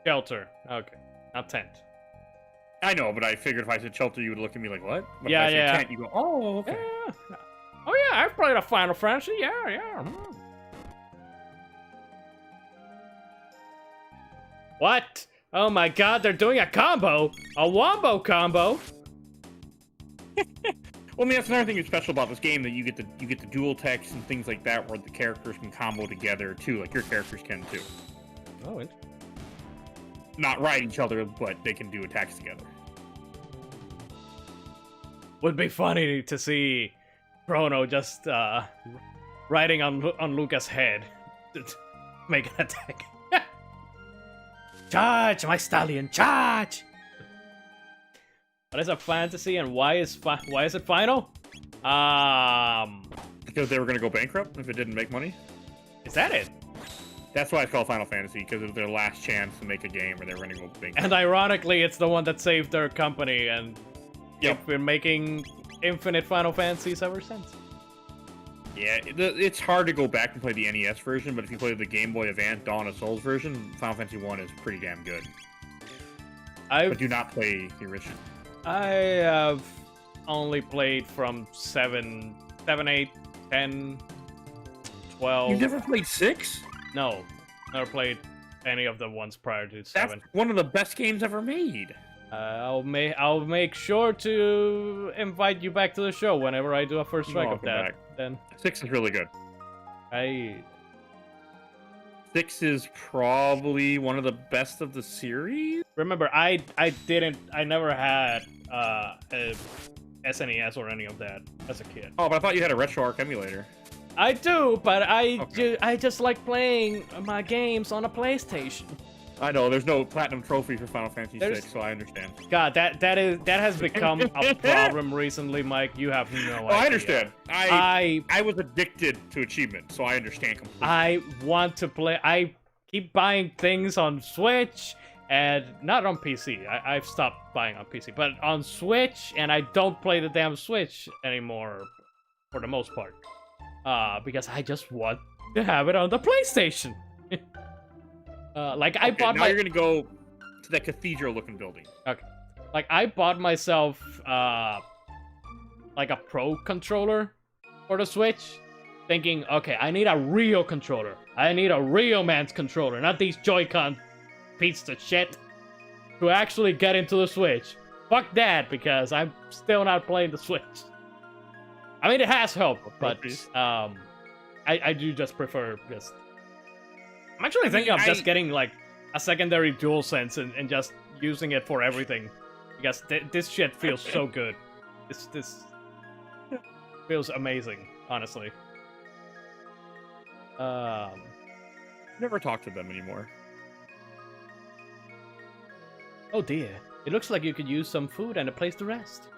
Shelter. Okay. Not tent. I know, but I figured if I said shelter, you would look at me like, what? But Yeah, if I yeah. said tent, you go, oh, okay. Yeah. Oh yeah, I've played a Final Fantasy. Yeah. What? Oh my god, they're doing a combo! A wombo combo! Well, I mean, that's another thing that's special about this game, that you get the dual text and things like that, where the characters can combo together too, like your characters can too. Oh, interesting. Not ride each other, but they can do attacks together. Would be funny to see Chrono just riding on Luca's head to make an attack. Charge, my stallion, charge! What is a fantasy and why is it final? Because they were going to go bankrupt if it didn't make money. Is that it? That's why it's called Final Fantasy, because it was their last chance to make a game where they were going to go bankrupt. And ironically, it's the one that saved their company, and they've been making infinite Final Fantasies ever since. Yeah, it's hard to go back and play the NES version, but if you play the Game Boy Advance Dawn of Souls version, Final Fantasy 1 is pretty damn good. But do not play the original. I have only played from 7, 8, 10, 12... You've never played 6? No, never played any of the ones prior to 7. That's one of the best games ever made. I'll make sure to invite you back to the show whenever I do a first strike of that. Back. Then 6 is really good. 6 is probably one of the best of the series. Remember, I never had a SNES or any of that as a kid. Oh, but I thought you had a RetroArch emulator. I do, but Okay. I just like playing my games on a PlayStation. I know, there's no platinum trophy for Final Fantasy There's- 6, so I understand. God, that has become a problem recently, Mike. You have no idea. Oh, I understand. I I was addicted to achievement, so I understand completely. want to play. I keep buying things on Switch And not on PC. I've stopped buying on PC, but on Switch, and I don't play the damn Switch anymore, for the most part, because I just want to have it on the PlayStation. Like I bought now you're gonna go to that cathedral-looking building. Okay, like I bought myself like a Pro controller for the Switch, thinking, okay, I need a real controller. I need a real man's controller, not these Joy-Con piece of shit, to actually get into the Switch. Fuck that, because I'm still not playing the Switch. I mean, it has helped, but I do just prefer just. I'm actually thinking of just getting like a secondary DualSense and just using it for everything, because this shit feels so good. This feels amazing, honestly. Never talk to them anymore. Oh dear, it looks like you could use some food and a place to rest.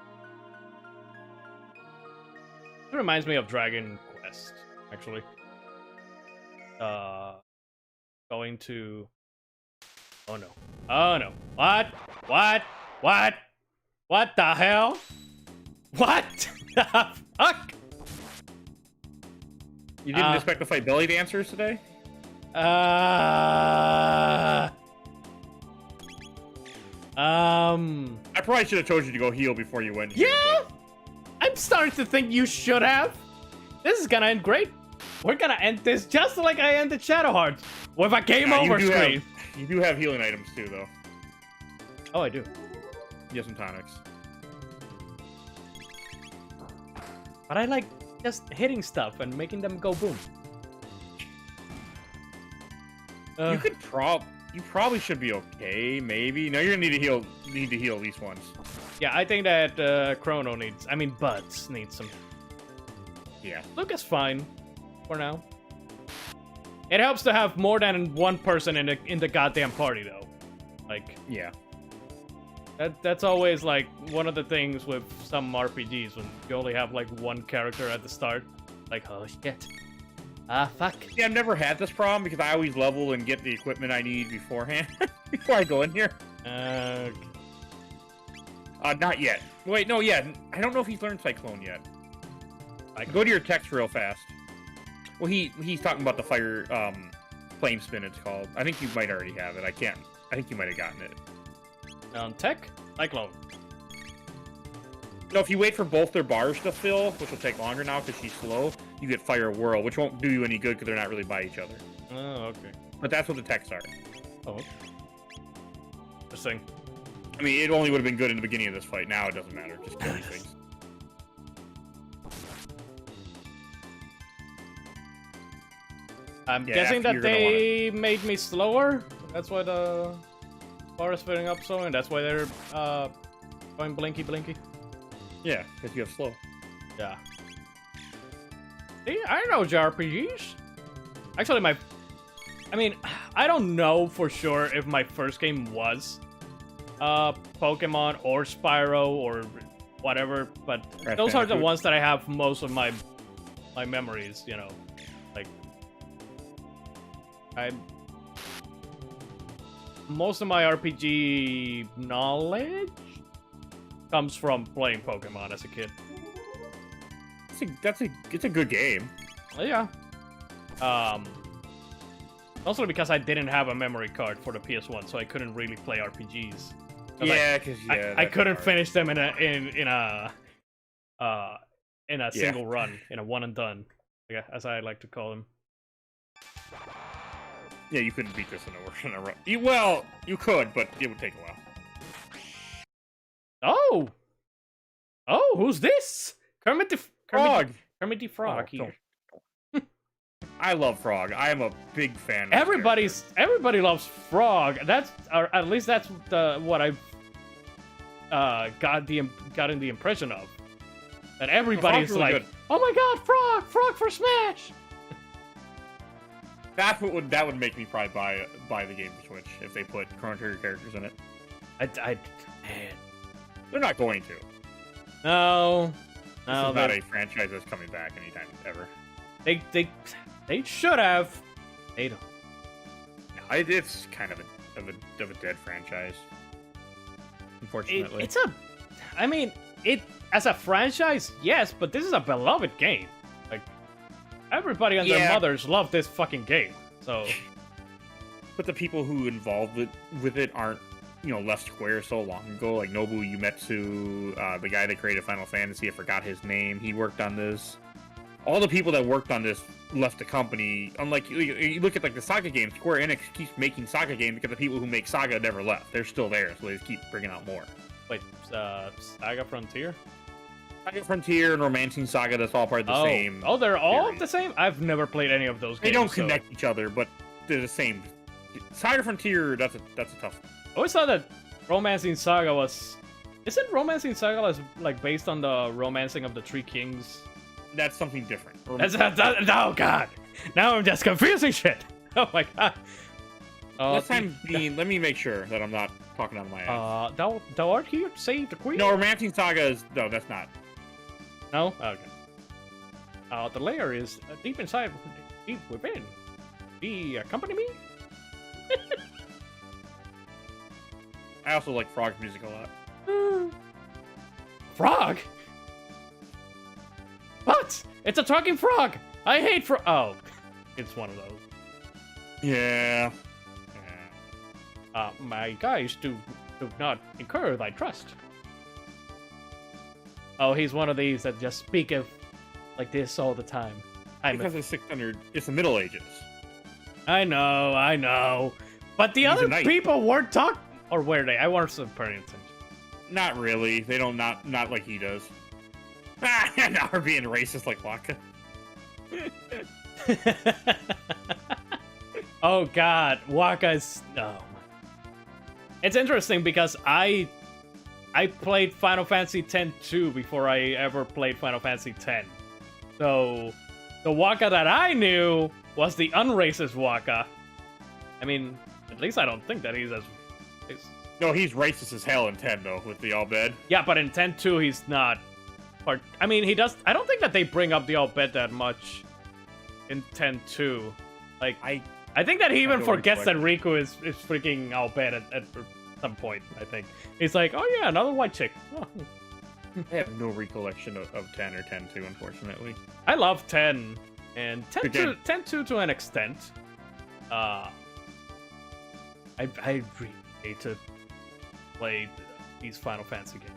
It reminds me of Dragon Quest, actually. Going to... Oh no. Oh no. What? What? What? What the hell? What the fuck? You didn't expect to fight belly dancers today? I probably should have told you to go heal before you went here. Yeah! I'm starting to think you should have. This is gonna end great. We're gonna end this just like I ended Shadowheart, with a game over screen. You do have healing items too, though. Oh, I do. You have some tonics. But I like just hitting stuff and making them go boom. You probably should be okay, maybe. No, you're gonna need to heal at least once. Yeah, I think that Chrono needs, Buds needs some. Yeah. Lucas fine for now. It helps to have more than one person in the goddamn party, though. Like, yeah. That's always like one of the things with some RPGs when you only have like one character at the start. Like, oh shit. Fuck. Yeah, I've never had this problem because I always level and get the equipment I need beforehand before I go in here. Not yet. Wait, no, yeah. I don't know if he's learned Cyclone yet. Go to your text real fast. Well, he's talking about the fire, flame spin, it's called. I think you might already have it. I think you might have gotten it. On tech? Cyclone. No, if you wait for both their bars to fill, which will take longer now because she's slow, you get Fire Whirl, which won't do you any good because they're not really by each other. Oh, okay. But that's what the texts are. Oh, okay. Interesting. I mean, it only would have been good in the beginning of this fight. Now it doesn't matter. Just kill these things. I'm guessing that they made me slower. That's why the bar is filling up so, and that's why they're going blinky blinky. Yeah, because you have slow. Yeah. See, I know JRPGs. Actually, I don't know for sure if my first game was Pokemon or Spyro or whatever, but those are the ones that I have most of my memories, you know. Like, most of my RPG knowledge comes from playing Pokemon as a kid. It's a good game. Yeah. Also because I didn't have a memory card for the PS1, so I couldn't really play RPGs. Yeah, because I couldn't finish them in a single run, in a one and done, as I like to call them. Yeah, you couldn't beat this in a run. You could, but it would take a while. Oh, who's this? Kermit the Frog. Kermit the Frog here. I love Frog. I am a big fan. Everybody loves Frog. Or at least that's what I've got in the impression of. That everybody's really like, good. Oh my god, Frog for Smash. That would make me probably buy the game for Switch if they put Chrono Trigger characters in it. Man. They're not going to. No. This is not a franchise that's coming back anytime ever. They should have. They don't. No, it's kind of of a dead franchise. Unfortunately, I mean, it as a franchise, yes, but this is a beloved game. Like everybody and their mothers love this fucking game. So, but the people who involved with it aren't, left Square so long ago. Like Nobu Uematsu, the guy that created Final Fantasy, I forgot his name. He worked on this. All the people that worked on this left the company. Unlike you look at like the Saga games, Square Enix keeps making Saga games because the people who make Saga never left. They're still there, so they just keep bringing out more. Wait, Saga Frontier? Saga Frontier and Romancing Saga, that's all part of the same. Oh, they're all series. the same? I've never played any of those games. They don't connect each other, but they're the same. Saga Frontier, that's a tough one. I always thought that Romancing Saga was... Isn't Romancing Saga like based on the Romancing of the Three Kings? That's something different. Oh god! Now I'm just confusing shit! Oh my god. Let me make sure that I'm not talking out of my ass. Thou art here to save the queen? No, Romancing Saga is... No, that's not. No? Okay. The lair is deep inside, deep within. Accompany me? I also like Frog music a lot. Frog? What? It's a talking frog! I hate frog. Oh, it's one of those. Yeah. My guys, do not incur thy trust. Oh, he's one of these that just speak of like this all the time. Because it's 600. It's the Middle Ages. I know. But the other people weren't talking. Or were they? I wasn't paying attention. Not really. They don't, not like he does. Now we're being racist like Waka. Oh god, Waka's... Oh. It's interesting because I played Final Fantasy X-2 before I ever played Final Fantasy X. So, the Waka that I knew was the unracist Waka. I mean, at least I don't think that he's as... No, he's racist as hell in 10, though, with the Albed. Yeah, but in 10-2, he's not... I mean, he does... I don't think that they bring up the Albed that much in 10-2. Like, I think that he even forgets that Riku is freaking Albed at some point, I think. He's like, oh yeah, another white chick. Oh. I have no recollection of 10 or 10-2, unfortunately. I love 10, and 10-2 to an extent. I really hate to play these Final Fantasy games.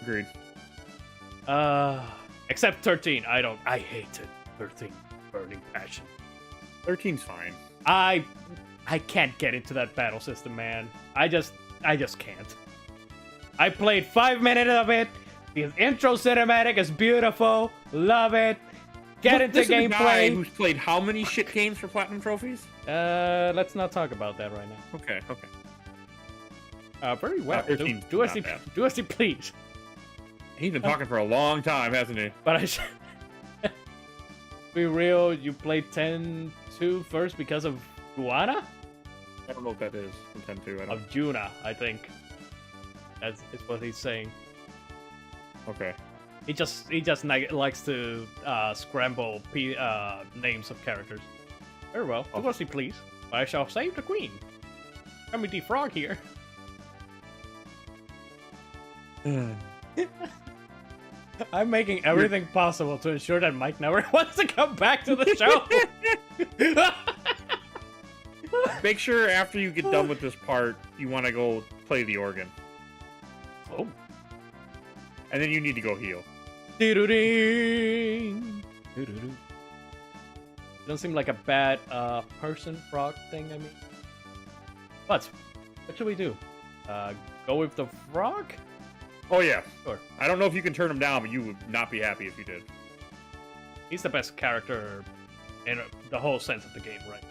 Agreed. Except 13. I hated 13. Burning passion. 13's fine. I can't get into that battle system, man. I just can't. I played 5 minutes of it. The intro cinematic is beautiful. Love it. Get into gameplay. This guy who's played how many shit games for platinum trophies? Let's not talk about that right now. Okay. Very well. Do as you please. He's been talking for a long time, hasn't he? But I should be real. You played 10-2 first because of Juana? I don't know what that is from 10-2. Of Juna, I think. That's what he's saying. Okay. He just likes to scramble names of characters. Very well. Do as you please. I shall save the queen. Let me defrog here. I'm making everything possible to ensure that Mike never wants to come back to the show. Make sure after you get done with this part, you want to go play the organ. Oh. And then you need to go heal. Doo-doo-ding. Doo-doo-doo. Doesn't seem like a bad person frog thing, I mean. But what should we do? Go with the frog? Oh yeah. Sure. I don't know if you can turn him down, but you would not be happy if you did. He's the best character in the whole sense of the game, right?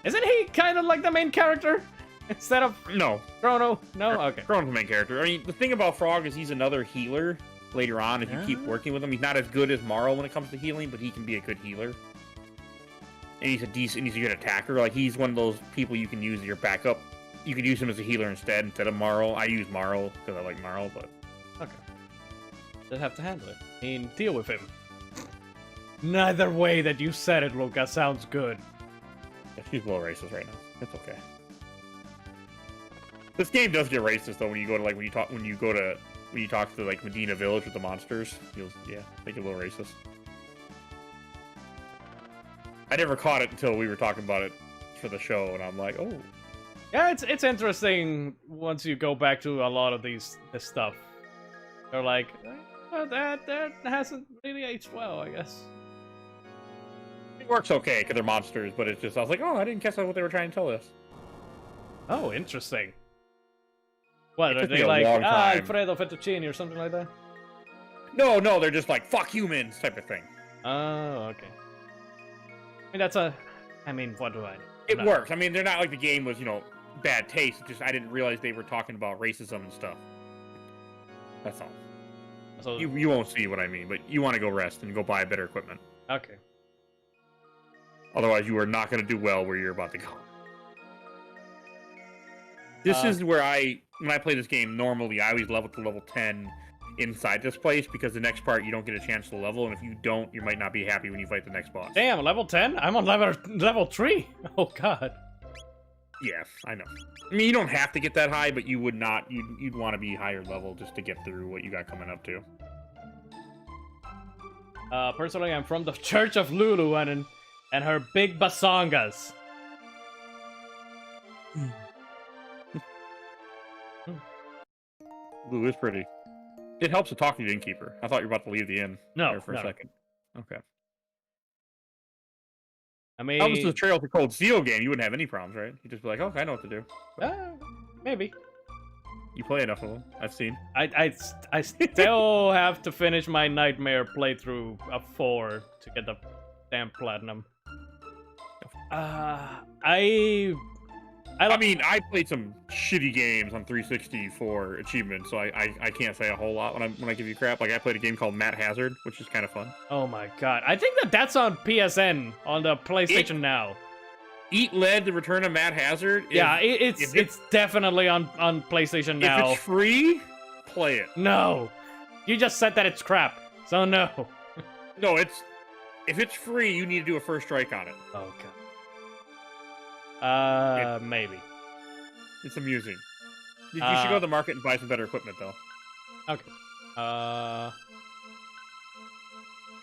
Isn't he kind of like the main character? Instead of... No. Chrono? No? Okay. Chrono's the main character. I mean, the thing about Frog is he's another healer later on if you keep working with him. He's not as good as Marl when it comes to healing, but he can be a good healer. And he's a good attacker. Like, he's one of those people you can use as your backup. You could use him as a healer instead of Marl. I use Marl because I like Marl, but... Okay. Just have to handle it. I mean, deal with him. Neither way that you said it, Lucas, sounds good. Yeah, she's a little racist right now. It's okay. This game does get racist though when you go to when you talk to like Medina Village with the monsters. They get a little racist. I never caught it until we were talking about it for the show, and I'm like, oh. Yeah, it's interesting once you go back to a lot of this stuff. They're like, that hasn't really aged well, I guess. It works okay because they're monsters, but it's just I was like, oh, I didn't guess that's what they were trying to tell us. Oh, interesting. What, It are took me they a like, long time. Alfredo Fettuccine or something like that? No, they're just like, fuck humans type of thing. Oh, okay. I mean, what do I know? It works. I mean, they're not like the game was, bad taste. It's just I didn't realize they were talking about racism and stuff. That's all. So, You won't see what I mean, but you want to go rest and go buy better equipment. okay. Otherwise, you are not going to do well where you're about to go. This is where when I play this game, normally I always level to level 10 inside this place because the next part you don't get a chance to level, and if you don't, you might not be happy when you fight the next boss. Damn, level 10? I'm on level 3. Oh god. Yeah, I know. I mean, you don't have to get that high, but you would not. You'd want to be higher level just to get through what you got coming up to. Personally, I'm from the Church of Lulu and her big basangas. Blue is pretty. It helps to talk to the innkeeper. I thought you were about to leave the inn there for a second. Okay. I mean, that was the Trail to Cold Steel game. You wouldn't have any problems, right? You'd just be like, "Oh, I know what to do." Maybe. You play enough of them. I've seen. I still have to finish my Nightmare playthrough of 4 to get the damn platinum. I mean, I played some shitty games on 360 for achievements, so I can't say a whole lot when I give you crap. Like I played a game called Matt Hazard, which is kind of fun. Oh my god, I think that's on PSN on the PlayStation Now. Eat Lead: The Return of Matt Hazard. It's definitely on PlayStation Now. If it's free, play it. No, you just said that it's crap, so no. No, if it's free, you need to do a first strike on it. Oh god. Maybe. It's amusing. You should go to the market and buy some better equipment, though. Okay.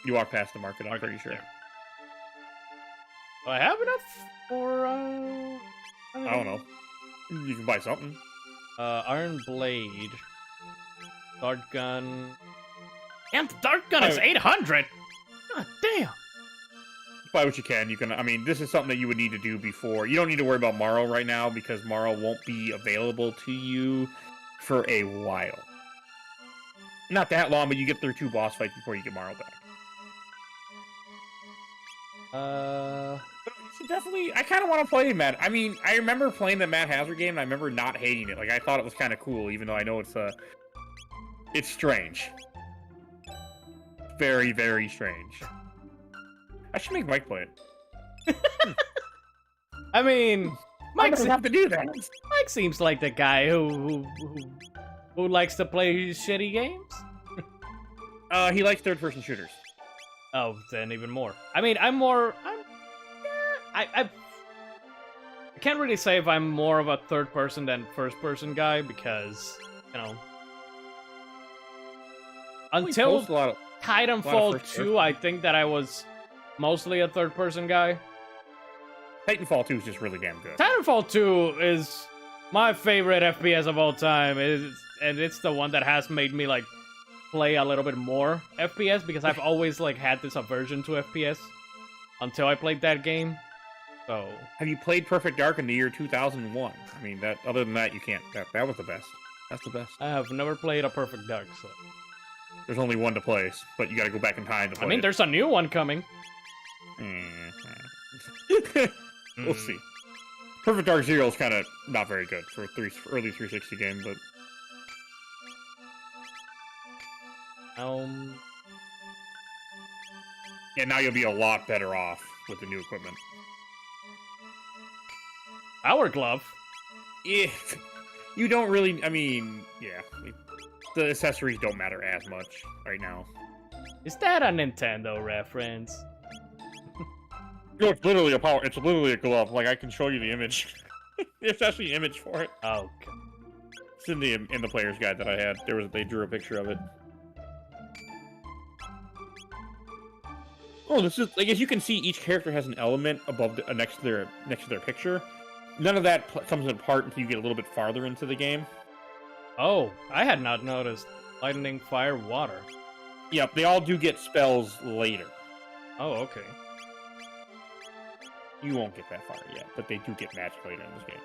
You walk past the market, I'm pretty sure. Yeah. Do I have enough for, I don't know. You can buy something. Iron Blade. Dart Gun. And the Dart Gun is 800! God damn! Buy what you can. I mean, this is something that you would need to do before. You don't need to worry about Morrow right now because Morrow won't be available to you for a while. Not that long, but you get through 2 boss fights before you get Morrow back. You should definitely. I kind of want to play Matt. I mean, I remember playing the Matt Hazard game, and I remember not hating it. Like, I thought it was kind of cool, even though I know it's strange. Very, very strange. I should make Mike play it. I mean, Mike doesn't have to do that. Mike seems like the guy who likes to play shitty games. He likes third-person shooters. Oh, then even more. I mean, I can't really say if I'm more of a third-person than first-person guy because, until Titanfall 2, I think that I was mostly a third-person guy. Titanfall 2 is just really damn good. Titanfall 2 is my favorite FPS of all time, and it's the one that has made me play a little bit more FPS because I've always had this aversion to FPS until I played that game. So, have you played Perfect Dark in the year 2001? I mean, other than that, you can't. That was the best. That's the best. I have never played a Perfect Dark, so there's only one to play, but you got to go back in time to play. I mean, there's a new one coming. We'll see. Perfect Dark Zero is kind of not very good for early 360 game, but yeah, now you'll be a lot better off with the new equipment. Power Glove? If you don't really, I mean, yeah, the accessories don't matter as much right now. Is that a Nintendo reference? No, it's literally a power. It's literally a glove. Like I can show you the image. There's actually an image for it. Oh, God. It's in the player's guide that I had. They drew a picture of it. Oh, this is like as you can see, each character has an element above next to their picture. None of that comes apart until you get a little bit farther into the game. Oh, I had not noticed. Lightning, fire, water. Yep, they all do get spells later. Oh, okay. You won't get that far yet, but they do get magic later in this game.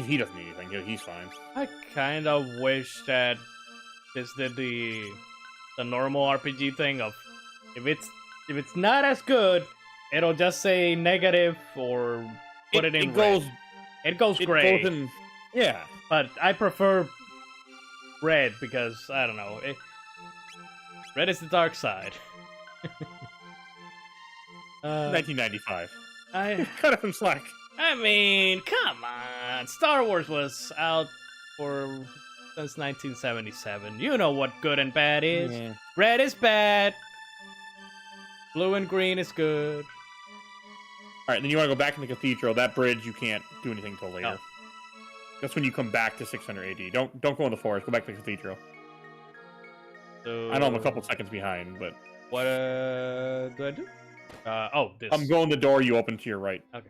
He doesn't need anything. He's fine. I kind of wish that this did the normal RPG thing of if it's not as good, it'll just say negative or put it in red. It goes gray. Yeah, but I prefer red because I don't know. Red is the dark side. 1995. I Cut him some slack. I mean, come on. Star Wars was out since 1977. You know what good and bad is. Yeah. Red is bad. Blue and green is good. Alright, then you want to go back in the cathedral. That bridge, you can't do anything until later. No. That's when you come back to 600 AD. Don't go in the forest. Go back to the cathedral. So, I know I'm a couple seconds behind, but... What do I do? Oh, this. I'm going the door you open to your right. Okay.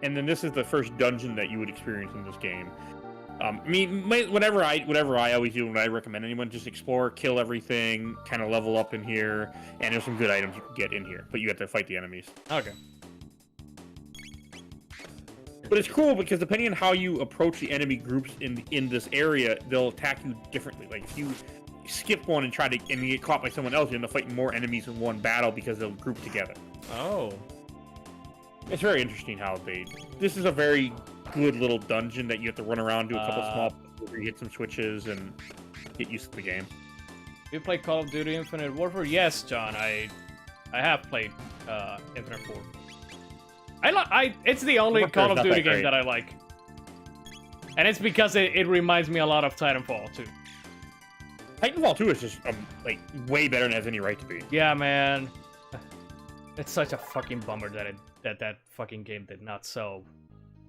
And then this is the first dungeon that you would experience in this game. I mean, whatever I always do when I recommend anyone, just explore, kill everything, kind of level up in here, and there's some good items you can get in here, but you have to fight the enemies. Okay. But it's cool because depending on how you approach the enemy groups in this area, they'll attack you differently. Like if you skip one and you get caught by someone else, you end up fighting more enemies in one battle because they'll group together. Oh. It's very interesting how this is a very good little dungeon that you have to run around, do a couple small where you hit some switches and get used to the game. You play Call of Duty Infinite Warfare? Yes, John. I have played Infinite Warfare. It's the only Call of Duty game that I like. And it's because it reminds me a lot of Titanfall 2. Titanfall 2 is just like way better than it has any right to be. Yeah, man. It's such a fucking bummer that fucking game did not sell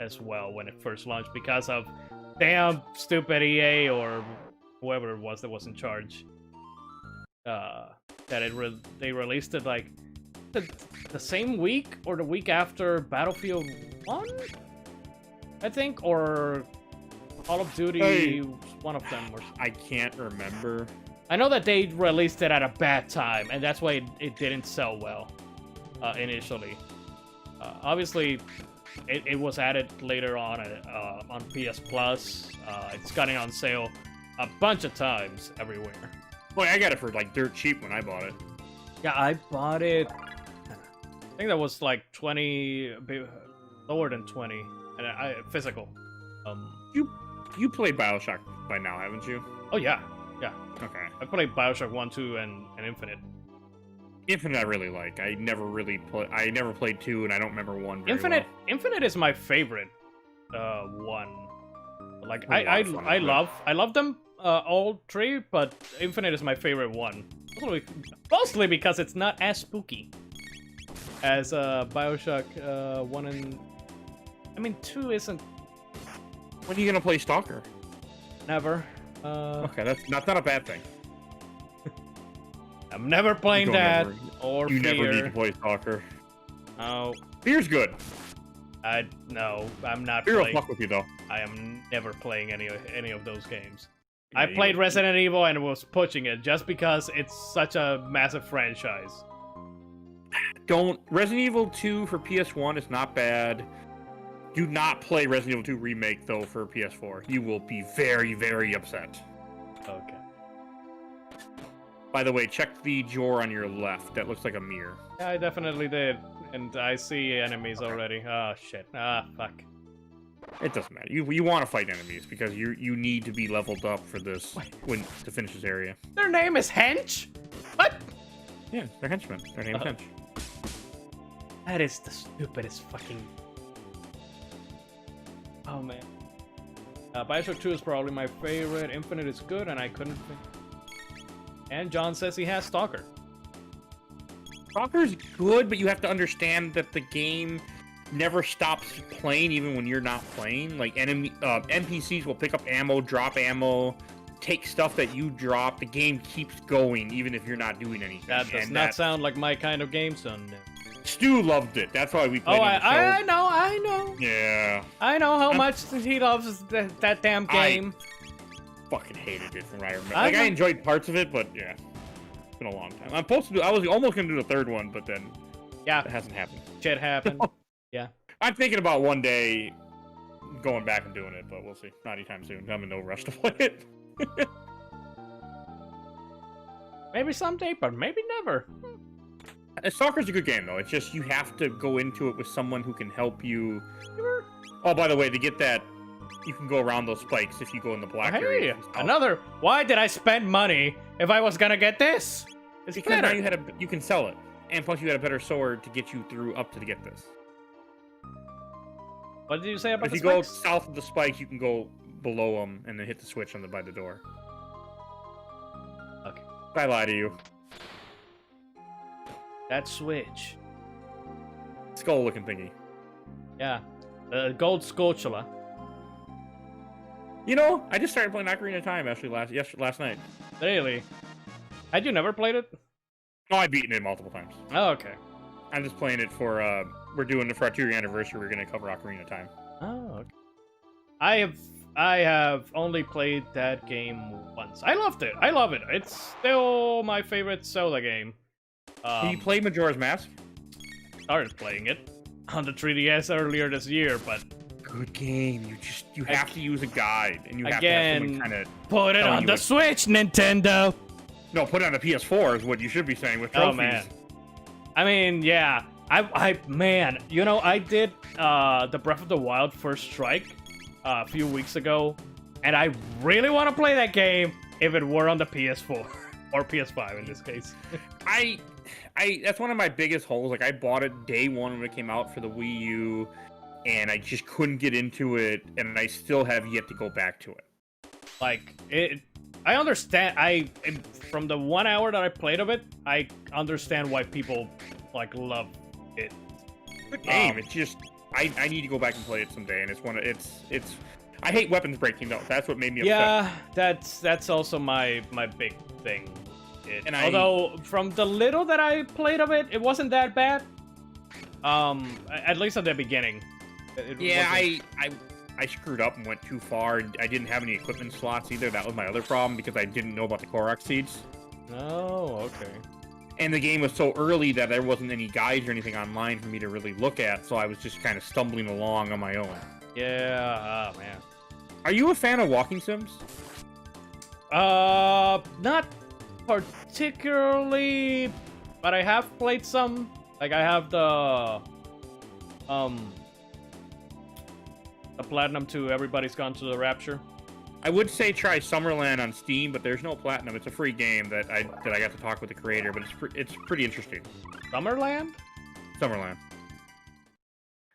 as well when it first launched because of damn stupid EA or whoever it was that was in charge. They released it like the same week or the week after Battlefield 1, I think, or Call of Duty, one of them. I can't remember. I know that they released it at a bad time, and that's why it didn't sell well initially. Obviously, it was added later on PS Plus. It's gotten on sale a bunch of times everywhere. Boy, I got it for like dirt cheap when I bought it. Yeah, I bought it. I think that was like 20, lower than 20, and physical. You played BioShock by now, haven't you? Oh yeah. Okay. I played BioShock 1, 2, and Infinite. Infinite I really like. I never played 2, and I don't remember 1 very well. Infinite is my favorite one. Like I love them all three, but Infinite is my favorite one. Mostly because it's not as spooky as BioShock 1 and... I mean, 2 isn't... When are you gonna play Stalker? Never. Okay, that's not a bad thing. I'm never playing that or You Fear. never need to play Stalker. Oh. Fear's good. No, I'm not Fear will playing. fuck with you though. I am never playing any of those games. Yeah, I played Resident Evil and was pushing it just because it's such a massive franchise. Resident Evil 2 for PS1 is not bad. Do not play Resident Evil 2 Remake though for PS4. You will be very, very upset. Okay. By the way, check the drawer on your left. That looks like a mirror. Yeah, I definitely did. And I see enemies already. Oh, shit. Ah, fuck. It doesn't matter. You want to fight enemies because you need to be leveled up for this to finish this area. Their name is Hench? What? Yeah, they're henchmen. Their name's Hench. That is the stupidest fucking... Oh, man. Bioshock 2 is probably my favorite. Infinite is good, and I couldn't think. And John says he has Stalker. Stalker's good, but you have to understand that the game never stops playing even when you're not playing. Like NPCs will pick up ammo, drop ammo, take stuff that you drop. The game keeps going even if you're not doing anything. That does not sound like my kind of game, son. Stu loved it. That's why we played it. I know. Yeah. I know how much he loves that damn game. I fucking hated it from what I remember. I enjoyed parts of it, but yeah. It's been a long time. I was almost gonna do the third one, but then it hasn't happened. Shit happened. Yeah. I'm thinking about one day going back and doing it, but we'll see. Not anytime soon. I'm in no rush to play it. Maybe someday, but maybe never. Stalker's a good game, though. It's just you have to go into it with someone who can help you. Oh, by the way, to get that, you can go around those spikes if you go in the black area. Another. Why did I spend money if I was gonna get this? It's because better. now you can sell it, and plus you had a better sword to get you through up to get this. What did you say about if the spikes? If you go south of the spikes, you can go below them and then hit the switch by the door. Okay. I lie to you. That switch. Skull-looking thingy. Yeah. The gold Sculptula. You know, I just started playing Ocarina of Time actually last night. Really? Had you never played it? Oh, I've beaten it multiple times. Oh, okay. I'm just playing it for, we're doing it for our 2-year anniversary. We're going to cover Ocarina of Time. Oh, okay. I have only played that game once. I loved it. I love it. It's still my favorite Zelda game. Did you play Majora's Mask? Started playing it on the 3DS earlier this year, but good game. You have to use a guide, and you have to have someone kind of put it on the Switch, Nintendo. No, put it on the PS4 is what you should be saying with trophies. Oh man. I mean, yeah. Man, you know, I did the Breath of the Wild First Strike a few weeks ago, and I really want to play that game if it were on the PS4 or PS5 in this case. That's one of my biggest holes. Like, I bought it day one when it came out for the Wii U, and I just couldn't get into it, and I still have yet to go back to it. Like, I understand. From the 1 hour that I played of it, I understand why people like love it. Good game. It's just I need to go back and play it someday, and it's. I hate weapons breaking though. That's what made me upset. Yeah, that's also my big thing. Although from the little that I played of it, it wasn't that bad. At least at the beginning. I screwed up and went too far. I didn't have any equipment slots either. That was my other problem because I didn't know about the Korok seeds. Oh, okay. And the game was so early that there wasn't any guides or anything online for me to really look at, so I was just kind of stumbling along on my own. Yeah, oh man. Are you a fan of walking sims? Not particularly, but I have played some. Like, I have the Platinum to Everybody's Gone to the Rapture. I would say try Summerland on Steam, but there's no Platinum. It's a free game that I got to talk with the creator, but it's pretty interesting. Summerland? Summerland.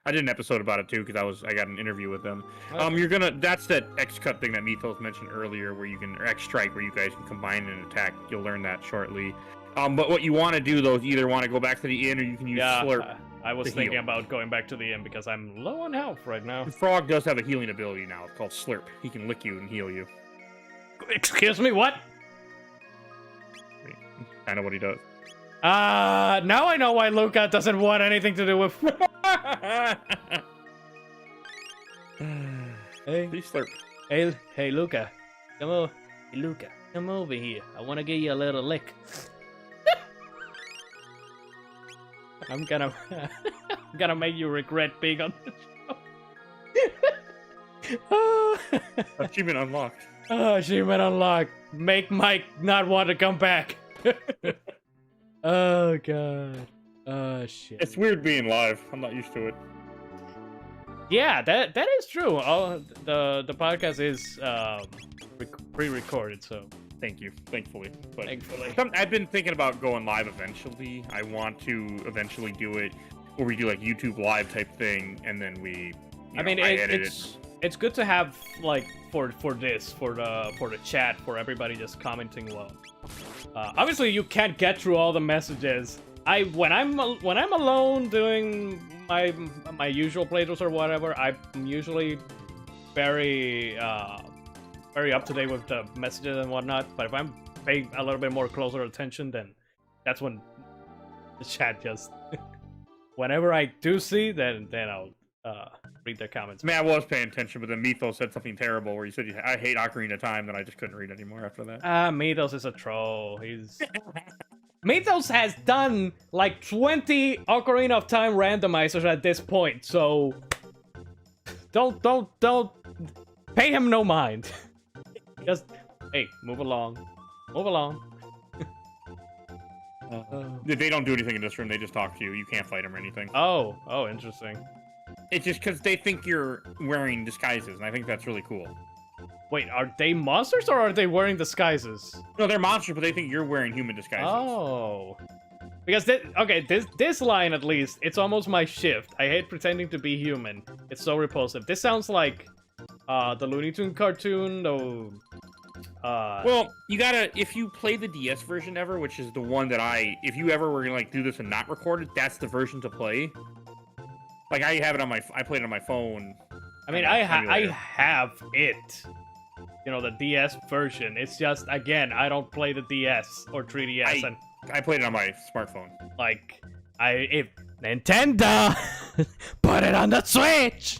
I did an episode about it too because I got an interview with them. Okay. That's that X-Cut thing that Mythos mentioned earlier, where or X-Strike, where you guys can combine and attack. You'll learn that shortly. But what you want to do though is either want to go back to the inn or you can use Slurp. I was thinking about going back to the inn because I'm low on health right now. The frog does have a healing ability now. It's called Slurp. He can lick you and heal you. Excuse me, what? I know what he does. Now I know why Luca doesn't want anything to do with... Hey. Please Slurp. Hey, Luca. Come over. Hey, Luca, come over here. I want to give you a little lick. I'm gonna make you regret being on the show. Achievement unlocked. Achievement unlocked. Make Mike not want to come back. Oh god. Oh shit. It's weird being live. I'm not used to it. Yeah, that is true. The podcast is pre-recorded, so. Thankfully. But Thankfully. I've been thinking about going live eventually. I want to eventually do it where we do like YouTube live type thing, and then we. it's good to have like for the chat, for everybody just commenting well. Obviously, you can't get through all the messages. When I'm alone doing my usual playthroughs or whatever, I'm usually very very up to date with the messages and whatnot. But if I'm paying a little bit more closer attention, then that's when the chat just. Whenever I do see, then I'll read their comments. Man, I was paying attention, but then Mythos said something terrible where he said, I hate Ocarina of Time, then I just couldn't read anymore after that. Mythos is a troll. He's... Mythos has done like 20 Ocarina of Time randomizers at this point, so... Don't pay him no mind. Just, hey, move along. Move along. They don't do anything in this room, they just talk to you. You can't fight them or anything. Oh, interesting. It's just because they think you're wearing disguises, and I think that's really cool. Wait, are they monsters or are they wearing disguises? No, they're monsters, but they think you're wearing human disguises. Oh. Because, this line at least, it's almost my shift. I hate pretending to be human. It's so repulsive. This sounds like the Looney Tunes cartoon, though... Well, you gotta, if you play the DS version ever, which is the one that if you ever were gonna like do this and not record it, that's the version to play. Like I have it on I played it on my phone. I mean, I have it. You know, the DS version. It's just, again, I don't play the DS or 3DS. I played it on my smartphone. Like, if Nintendo put it on the Switch!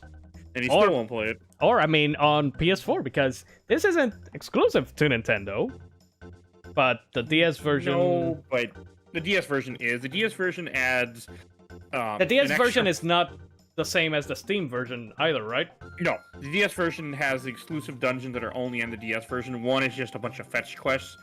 And he still won't play it. Or, I mean, on PS4, because this isn't exclusive to Nintendo. But the DS version... No, but the DS version is. The DS version adds... the DS version is not the same as the Steam version either, right? No. The DS version has exclusive dungeons that are only on the DS version. One is just a bunch of fetch quests,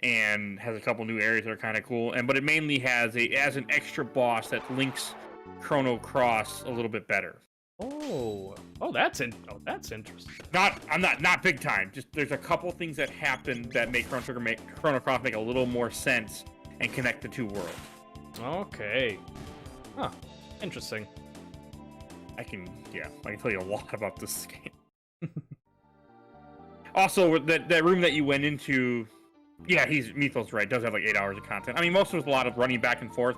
and has a couple new areas that are kind of cool. But it mainly has an extra boss that links Chrono Cross a little bit better. Oh, that's interesting. Not big time. Just there's a couple things that happen that make Chrono Cross make a little more sense and connect the two worlds. Okay. Huh. Interesting. I can tell you a lot about this game. Also, that room that you went into, Mythos right, does have like 8 hours of content. I mean, most of it's a lot of running back and forth,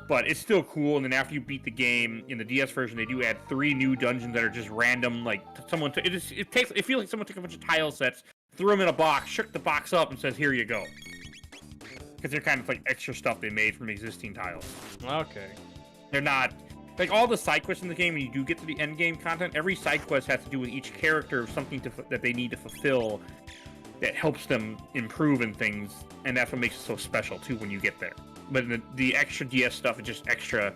but it's still cool. And then after you beat the game in the DS version, they do add 3 new dungeons that are just random. Like it feels like someone took a bunch of tile sets, threw them in a box, shook the box up, and says, "Here you go." Because they're kind of like extra stuff they made from existing tiles. Okay. They're not like all the side quests in the game. When you do get to the end game content, every side quest has to do with each character, something that they need to fulfill that helps them improve in things, and that's what makes it so special too when you get there. But the extra DS stuff is just extra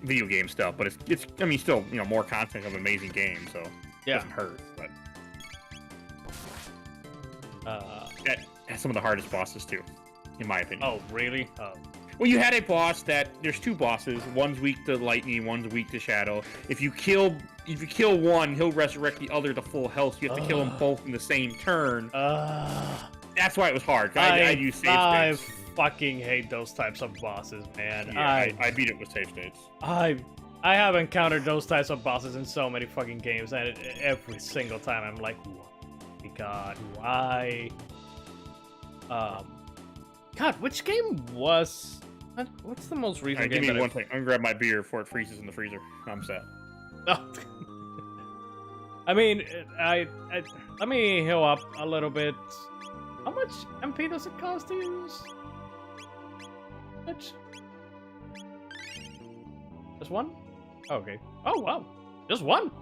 video game stuff. But it's I mean still more content of an amazing game, so it doesn't hurt. But that's some of the hardest bosses too, in my opinion. Oh really? Oh. Well, you had a boss there's 2 bosses. One's weak to lightning, one's weak to shadow. If you kill one, he'll resurrect the other to full health. So you have to kill them both in the same turn. That's why it was hard. I use save states. I fucking hate those types of bosses, man. Yeah, I beat it with save states. I have encountered those types of bosses in so many fucking games, and every single time I'm like, oh my god, why? God, which game was... What's the most recent game? Give me one thing. I'm gonna grab my beer before it freezes in the freezer. I'm set. Oh. I mean, let me heal up a little bit. How much MP does it cost to use? Just one? Okay. Oh wow, just one.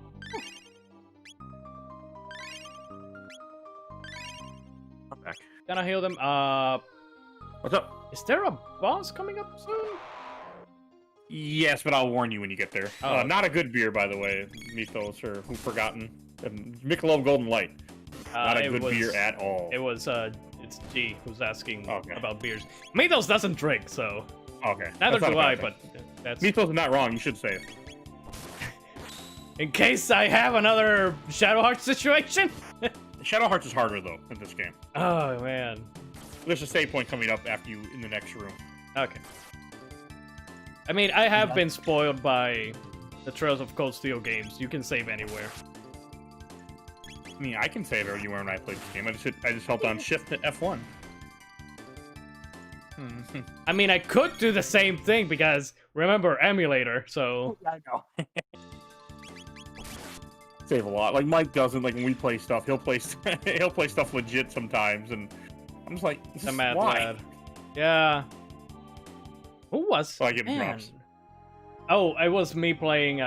I'm back. Can I heal them? What's up? Is there a boss coming up soon? Yes, but I'll warn you when you get there. Oh. Not a good beer, by the way, Mythos, or who've forgotten. Michelob Golden Light. Not a good beer at all. It was, it's G who's asking Okay. about beers. Mythos doesn't drink, so... Okay. Neither That's do not a I, bad but thing. that's... Mythos is not wrong, you should say it. In case I have another Shadow Heart situation? Shadow Hearts is harder, though, in this game. Oh, man. There's a save point coming up after you in the next room. Okay. I mean, I have been spoiled by the Trails of Cold Steel games. You can save anywhere. I mean, I can save anywhere when I play this game. I just held on Shift at F1. I mean, I could do the same thing because remember emulator. So I know. Save a lot. Like Mike doesn't. Like when we play stuff, he'll play stuff legit sometimes, and I'm just like, the mad why? lad. Yeah. Who was? So I give him man. props. Oh, it was me playing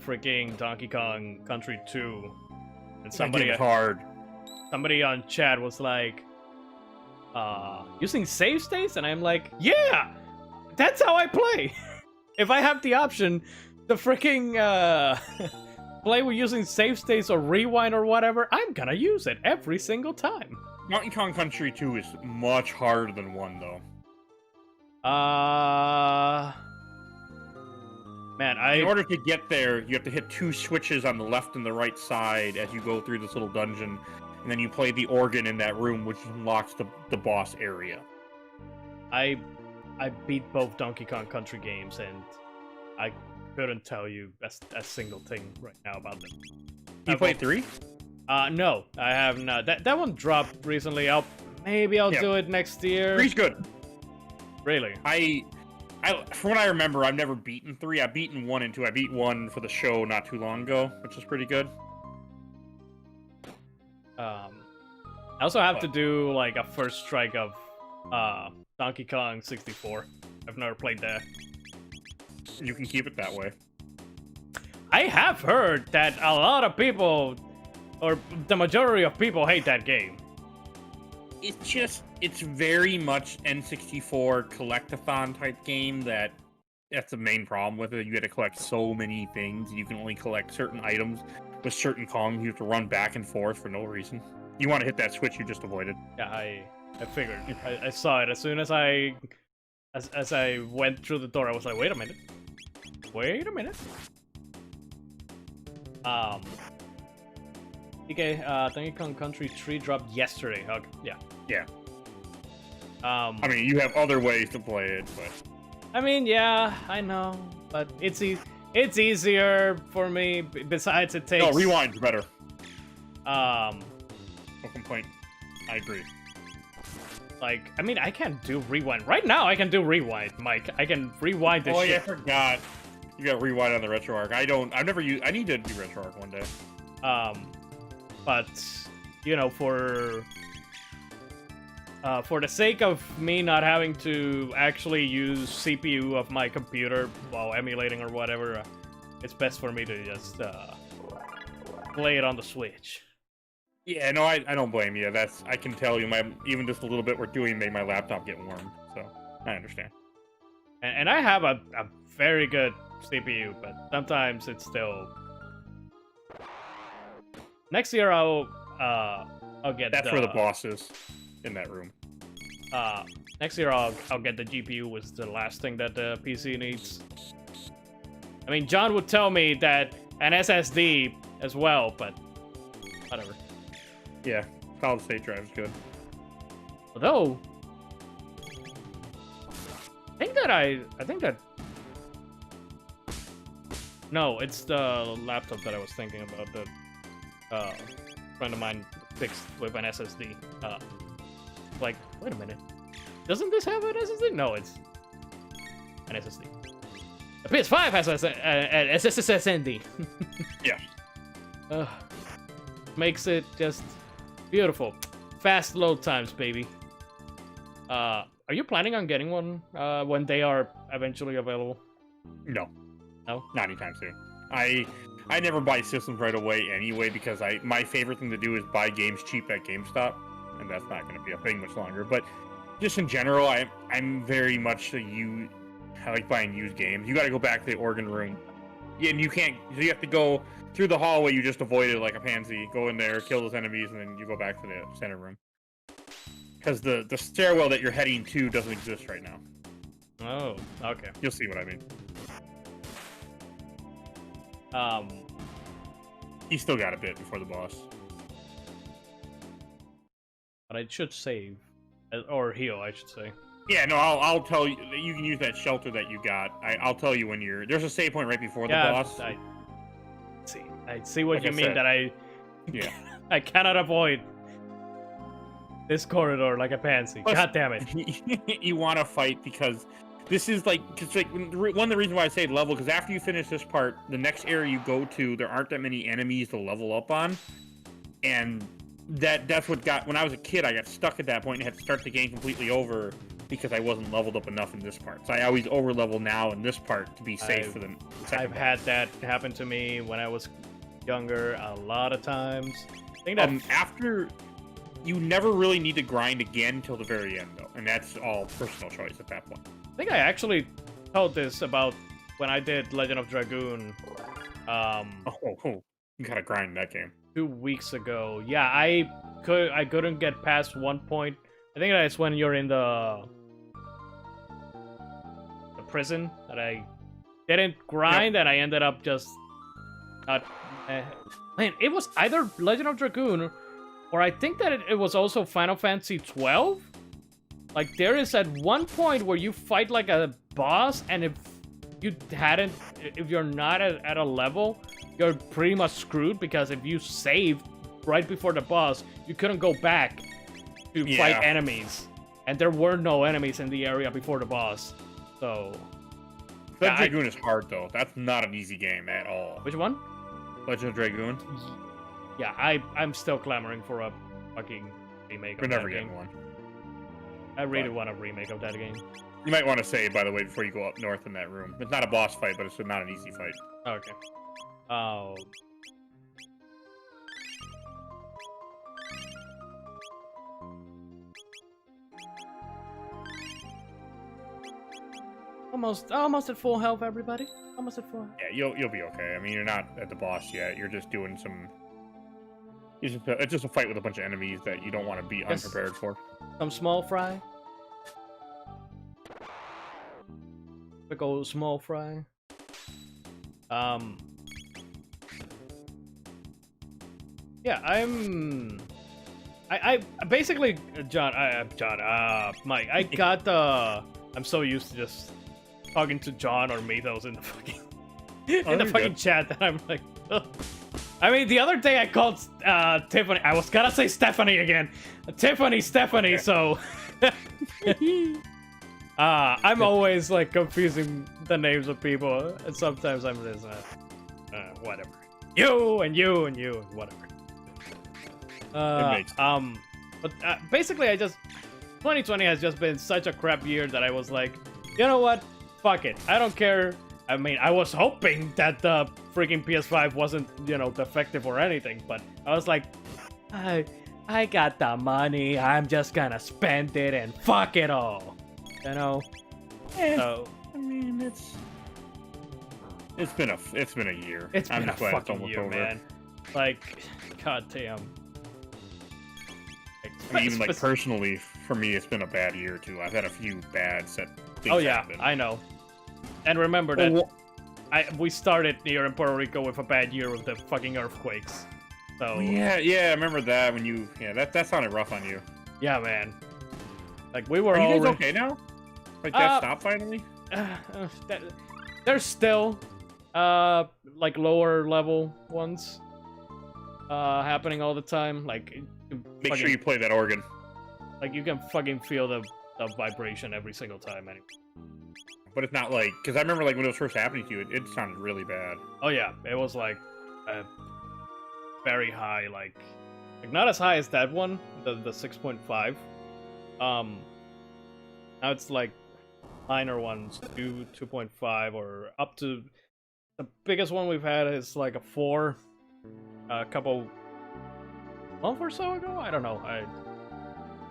freaking Donkey Kong Country 2, and That game is hard. somebody on chat was like, using save states, and I'm like, yeah, that's how I play. If I have the option to freaking play with using save states or rewind or whatever, I'm gonna use it every single time. Donkey Kong Country 2 is much harder than 1, though. Man, In order to get there, you have to hit 2 switches on the left and the right side as you go through this little dungeon, and then you play the organ in that room, which unlocks the boss area. I beat both Donkey Kong Country games, and I couldn't tell you a single thing right now about them. You played 3? No, I have not. That one dropped recently. Maybe I'll do it next year. 3's good. Really? From what I remember, I've never beaten 3. I've beaten 1 and 2. I beat 1 for the show not too long ago, which is pretty good. I also have to do like a first strike of Donkey Kong 64. I've never played that. You can keep it that way. I have heard that a lot of people, or the majority of people, hate that game. It's very much N64 collectathon type game that's the main problem with it. You got to collect so many things, and you can only collect certain items with certain Kongs. You have to run back and forth for no reason. You want to hit that switch you just avoided. Yeah, I figured. I saw it as soon as I went through the door. I was like, wait a minute. Okay, Donkey Kong Country 3 dropped yesterday. Okay, yeah. I mean, you have other ways to play it, but I mean, yeah, I know, but it's easier for me. Besides, it takes. no, rewind's better. No complaint. I agree. Like, I mean, I can do rewind right now. I can do rewind, Mike. I can rewind this. Oh shit. yeah, I forgot. You got rewind on the RetroArch. I've never used. I need to do RetroArch one day. But you know, for the sake of me not having to actually use CPU of my computer while emulating or whatever, it's best for me to just play it on the Switch. Yeah, no, I don't blame you. I can tell you, even just a little bit we're doing made my laptop get warm, so I understand. And I have a very good CPU, but sometimes it's still. Next year I'll get. That's where the boss is, in that room. Next year I'll get the GPU, was the last thing that the PC needs. I mean, John would tell me that an SSD as well, but whatever. Yeah, solid state drive is good. Although, I think that. No, it's the laptop that I was thinking about that a friend of mine fixed with an SSD. Like, wait a minute. Doesn't this have an SSD? No, it's an SSD. The PS5 has an SSD. Yeah. Makes it just beautiful. Fast load times, baby. Are you planning on getting one when they are eventually available? No. No? Not anytime soon. I never buy systems right away anyway, because my favorite thing to do is buy games cheap at GameStop, and that's not going to be a thing much longer. But just in general, I'm very much I like buying used games. You got to go back to the organ room, and you can't. So you have to go through the hallway you just avoided like a pansy. Go in there, kill those enemies, and then you go back to the center room. Because the stairwell that you're heading to doesn't exist right now. Oh, okay. You'll see what I mean. You still got a bit before the boss. But I should save. Or heal, I should say. Yeah, no, I'll tell you. You can use that shelter that you got. I'll tell you when there's a save point right before the boss. Let's see. I see what Like you I mean. said. That Yeah. I cannot avoid this corridor like a pansy. Plus- God damn it. You want to fight because this is like, cause like one of the reasons why I say level, because after you finish this part, the next area you go to, there aren't that many enemies to level up on, and that's what got, when I was a kid, I got stuck at that point and had to start the game completely over because I wasn't leveled up enough in this part. So I always over level now in this part to be safe for the second I've part. had that happen to me when I was younger a lot of times. I think that After, you never really need to grind again until the very end, though, and that's all personal choice at that point. I think I actually told this about when I did Legend of Dragoon Oh, you gotta grind that game. 2 weeks ago. Yeah, I couldn't get past one point. I think that's when you're in the prison that I didn't grind, and I ended up just not. Man, it was either Legend of Dragoon, or I think that it was also Final Fantasy 12. Like, there is at one point where you fight like a boss, and if you're not at a level, you're pretty much screwed, because if you saved right before the boss, you couldn't go back to fight enemies, and there were no enemies in the area before the boss. So Legend of Dragoon is hard, though. That's not an easy game at all. which one? Legend of Dragoon? Yeah, I'm still clamoring for a fucking remake We're of never that game. getting one. I really want a remake of that game. You might want to say, by the way, before you go up north in that room. It's not a boss fight, but it's not an easy fight. Okay. Oh. Almost at full health, everybody. Almost at full health. Yeah, you'll be okay. I mean, you're not at the boss yet. You're just doing some... It's just a fight with a bunch of enemies that you don't want to be unprepared for. Some small fry. Big old small fry. Yeah, I basically, Mike, I got the... I'm so used to just talking to John or Mythos in the fucking... in the fucking chat that I'm like... Ugh. I mean, the other day I called Tiffany. I was gonna say Stephanie again. Stephanie, so... I'm always, like, confusing the names of people, and sometimes I'm just, whatever. You, and you, and you, and whatever. But basically, 2020 has just been such a crap year that I was like, you know what? Fuck it. I don't care. I mean, I was hoping that the freaking PS5 wasn't, defective or anything, but I was like, I got the money. I'm just gonna spend it and fuck it all. So, I mean, it's been a year. It's I'm been a just glad it's fucking almost year, over. man. Like, goddamn. I mean, even like personally, for me, it's been a bad year too. I've had a few bad things. Oh yeah, happen. I know. And remember that we started here in Puerto Rico with a bad year with the fucking earthquakes. So yeah, I remember that when you that sounded rough on you. Yeah, man. Like we were Are you all guys okay now? Like that stopped finally? There's still like lower level ones happening all the time. Like Make sure you play that organ. Like you can fucking feel the vibration every single time. Anyway. But it's not like, because I remember like when it was first happening to you, it sounded really bad. Oh yeah, it was like very high, like not as high as that one, the 6.5. Now it's like minor ones, 2.5, or up to the biggest one we've had is like a 4. A couple month or so ago. I don't know. I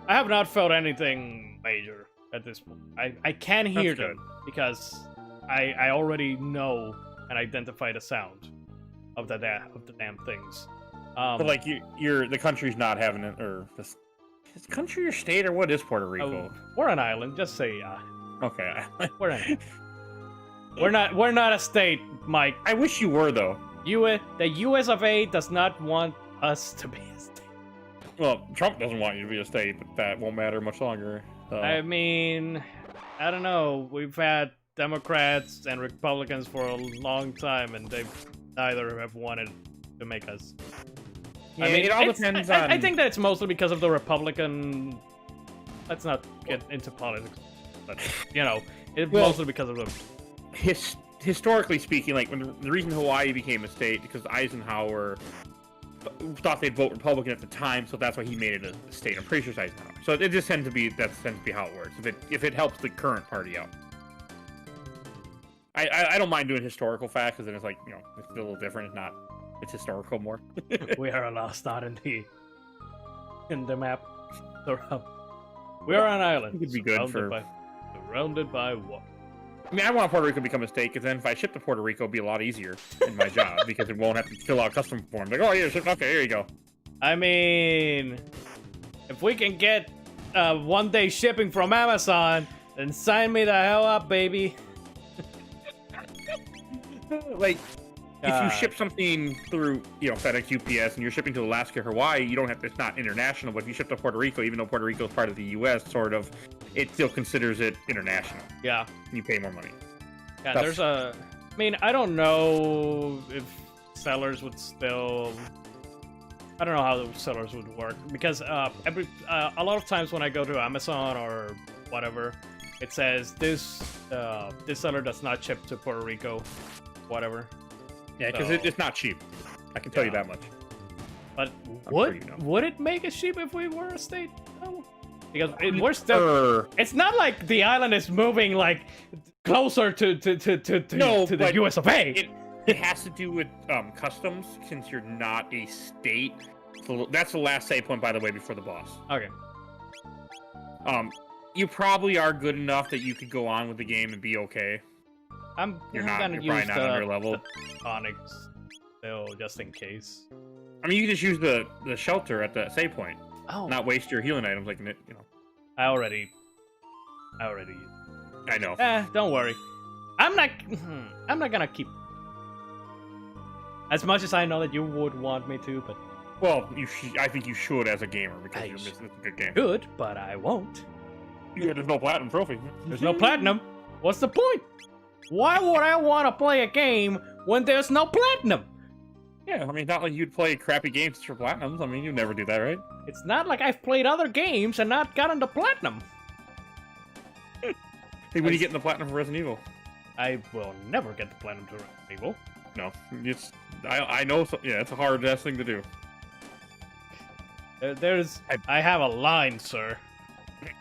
have not felt anything major at this point. I can hear them because I already know and identify the sound of the damn things. But like the country's not having it, or this country or state, or what is Puerto Rico? We're an island. Just say okay. We're an island. We're not a state, Mike. I wish you were though. The US of A does not want us to be a state. Well, Trump doesn't want you to be a state, but that won't matter much longer. I mean, I don't know. We've had Democrats and Republicans for a long time, and they neither have wanted to make us. Yeah, I mean, it all depends on. I think that it's mostly because of the Republican. Let's not get into politics, but it's mostly because of the. Historically speaking, like when the reason Hawaii became a state because Eisenhower thought they'd vote Republican at the time, so that's why he made it a state. I'm pretty sure it's Eisenhower. So it just tends to be how it works. If it helps the current party out. I don't mind doing historical facts because then it's like it's a little different. It's historical more. We are a lost dot in the map. We are on an island. It could be good surrounded by water. I mean, I want Puerto Rico to become a state because then if I ship to Puerto Rico, it'll be a lot easier in my job because it won't have to fill out custom forms. Like, oh yeah, okay, here you go. I mean, if we can get 1 day shipping from Amazon, then sign me the hell up, baby. Like, if you ship something through, FedEx, UPS, and you're shipping to Alaska, Hawaii, you don't have to, it's not international. But if you ship to Puerto Rico, even though Puerto Rico is part of the U.S., sort of, it still considers it international. Yeah. And you pay more money. Yeah, I mean, I don't know if sellers would still. I don't know how the sellers would work because a lot of times when I go to Amazon or whatever, it says this seller does not ship to Puerto Rico, whatever. Yeah, because it's not cheap. I can tell you that much. But would it make it cheap if we were a state? No. Because we're still. It's not like the island is moving like closer to the US of A. It has to do with customs since you're not a state. So that's the last save point, by the way, before the boss. Okay. You probably are good enough that you could go on with the game and be okay. You're probably not on your level. The tonics still, just in case. I mean, you can just use the shelter at the save point. Oh. Not waste your healing items like I already. I know. Don't worry. I'm not gonna keep. As much as I know that you would want me to, but. Well, I think you should as a gamer because it's a good game. Good, but I won't. Yeah, there's no platinum trophy. There's no platinum. What's the point? Why would I want to play a game when there's no platinum? Yeah, I mean, not like you'd play crappy games for platinums. I mean, you'd never do that, right? It's not like I've played other games and not gotten the platinum. Hey, when are you getting the platinum for Resident Evil? I will never get the platinum to Resident Evil. No, I know. It's a hard ass thing to do. I have a line, sir.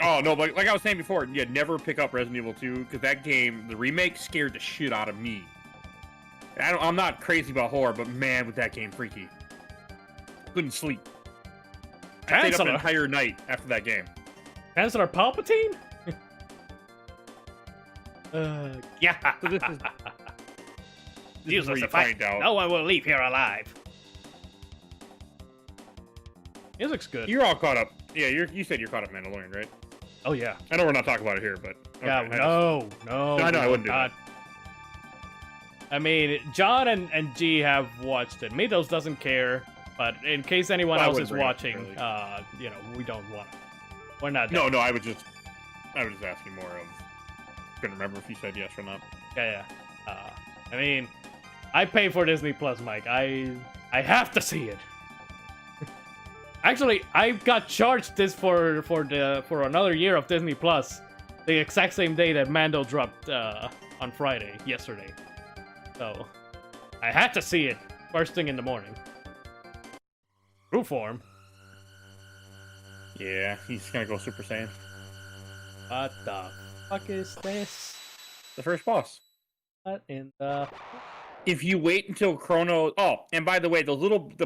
Oh no, like I was saying before, never pick up Resident Evil 2 because that game, the remake, scared the shit out of me. I'm not crazy about horror, but man, was that game freaky. Couldn't sleep. I stayed up an entire night after that game. Chancellor Palpatine? Yeah. So this is where you find out. No one will leave here alive. Music's good. You're all caught up. Yeah, you said you're caught up Mandalorian, right? Oh yeah. I know we're not talking about it here, but okay, yeah, no. I know I wouldn't do that. I mean, John and G have watched it. Mitos doesn't care, but in case anyone else is watching, really. We don't want to. We're not. No, I was just asking more of. Couldn't remember if you said yes or not. Yeah. I mean, I pay for Disney Plus, Mike. I have to see it. Actually, I got charged this for another year of Disney Plus, the exact same day that Mando dropped on Friday, yesterday. So, I had to see it first thing in the morning. True form. Yeah, he's gonna go Super Saiyan. What the fuck is this? The first boss. What in the... If you wait until Chrono... Oh, and by the way, the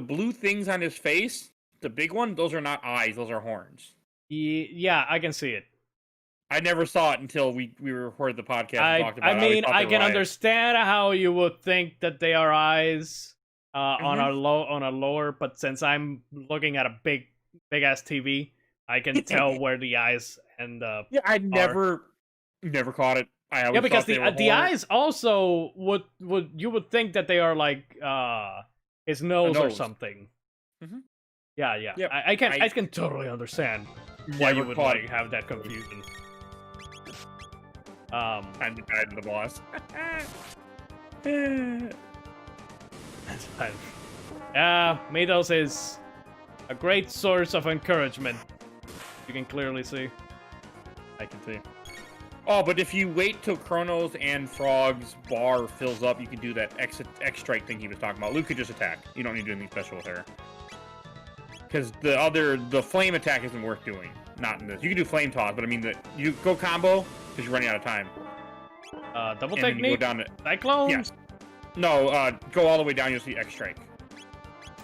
blue things on his face, the big one, those are not eyes, those are horns. Yeah, I can see it. I never saw it until we recorded the podcast and talked about it. I mean, I can understand how you would think that they are eyes on a lower, but since I'm looking at a big ass TV, I can tell where the eyes and yeah, I never caught it. Yeah, because the eyes also would you would think that they are like his nose or something. Mm-hmm. Yeah. Yep. I can totally understand why you would like have that confusion. And you died in the boss. Yeah, Mitos is a great source of encouragement. You can clearly see. I can see. Oh, but if you wait till Chrono's and Frog's bar fills up, you can do that X-Strike thing he was talking about. Luke could just attack. You don't need to do anything special with her. Because the flame attack isn't worth doing. Not in this. You can do flame toss, but I mean, you go combo because you're running out of time. Double and technique? you go down to, Cyclone? yes. No, go all the way down, you'll see X-Strike.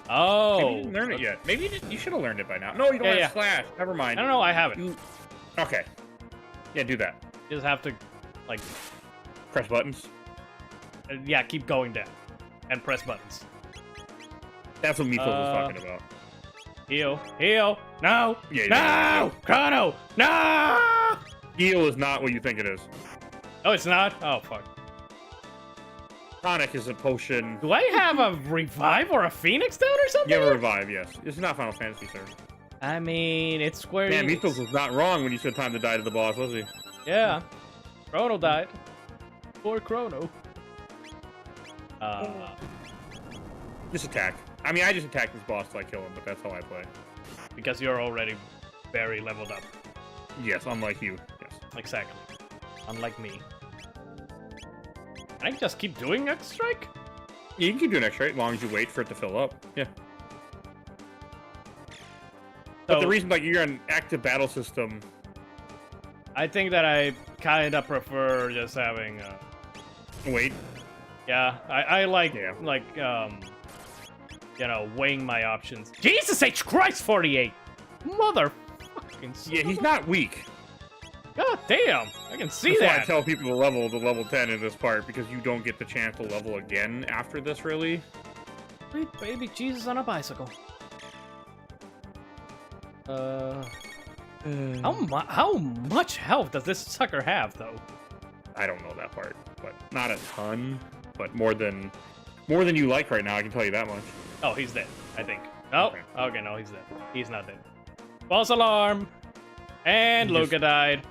Oh. Maybe you didn't learn it yet. Maybe you should have learned it by now. No, you don't have Slash. Never mind. I don't know, I haven't. Okay. Yeah, do that. You just have to, like... Press buttons. Yeah, keep going down. And press buttons. That's what Mifo was talking about. Heal. Heal. No. Yeah, no. Chrono. No. Heal is not what you think it is. Oh, it's not? Oh, fuck. Tonic is a potion. Do I have a revive or a phoenix down or something? You have a revive, yes. This is not Final Fantasy, sir. I mean, it's Square Man, Enix. Mifo was not wrong when you said time to die to the boss, was he? Yeah. Chrono died. Poor Chrono. Just attack. I mean, I just attack this boss till I kill him, but that's how I play. Because you're already very leveled up. Yes, unlike you. Yes. Exactly. Unlike me. Can I just keep doing X-Strike? Yeah, you can keep doing X-Ray as long as you wait for it to fill up. Yeah. But So, the reason, like, you're an active battle system. I think that I kind of prefer just having, Wait. yeah, I like, Yeah. you know, weighing my options. Jesus H. Christ, 48! Motherfucking Yeah, he's not weak. God damn! I can see That's why I that! tell people to level 10 in this part, because you don't get the chance to level again after this, really. Sweet baby Jesus on a bicycle. How much health does this sucker have, though? I don't know that part, but not a ton, but more than you like right now, I can tell you that much. Oh, he's dead, I think. Oh, Okay. okay, no, he's dead. He's not dead. False alarm! And You Luca died.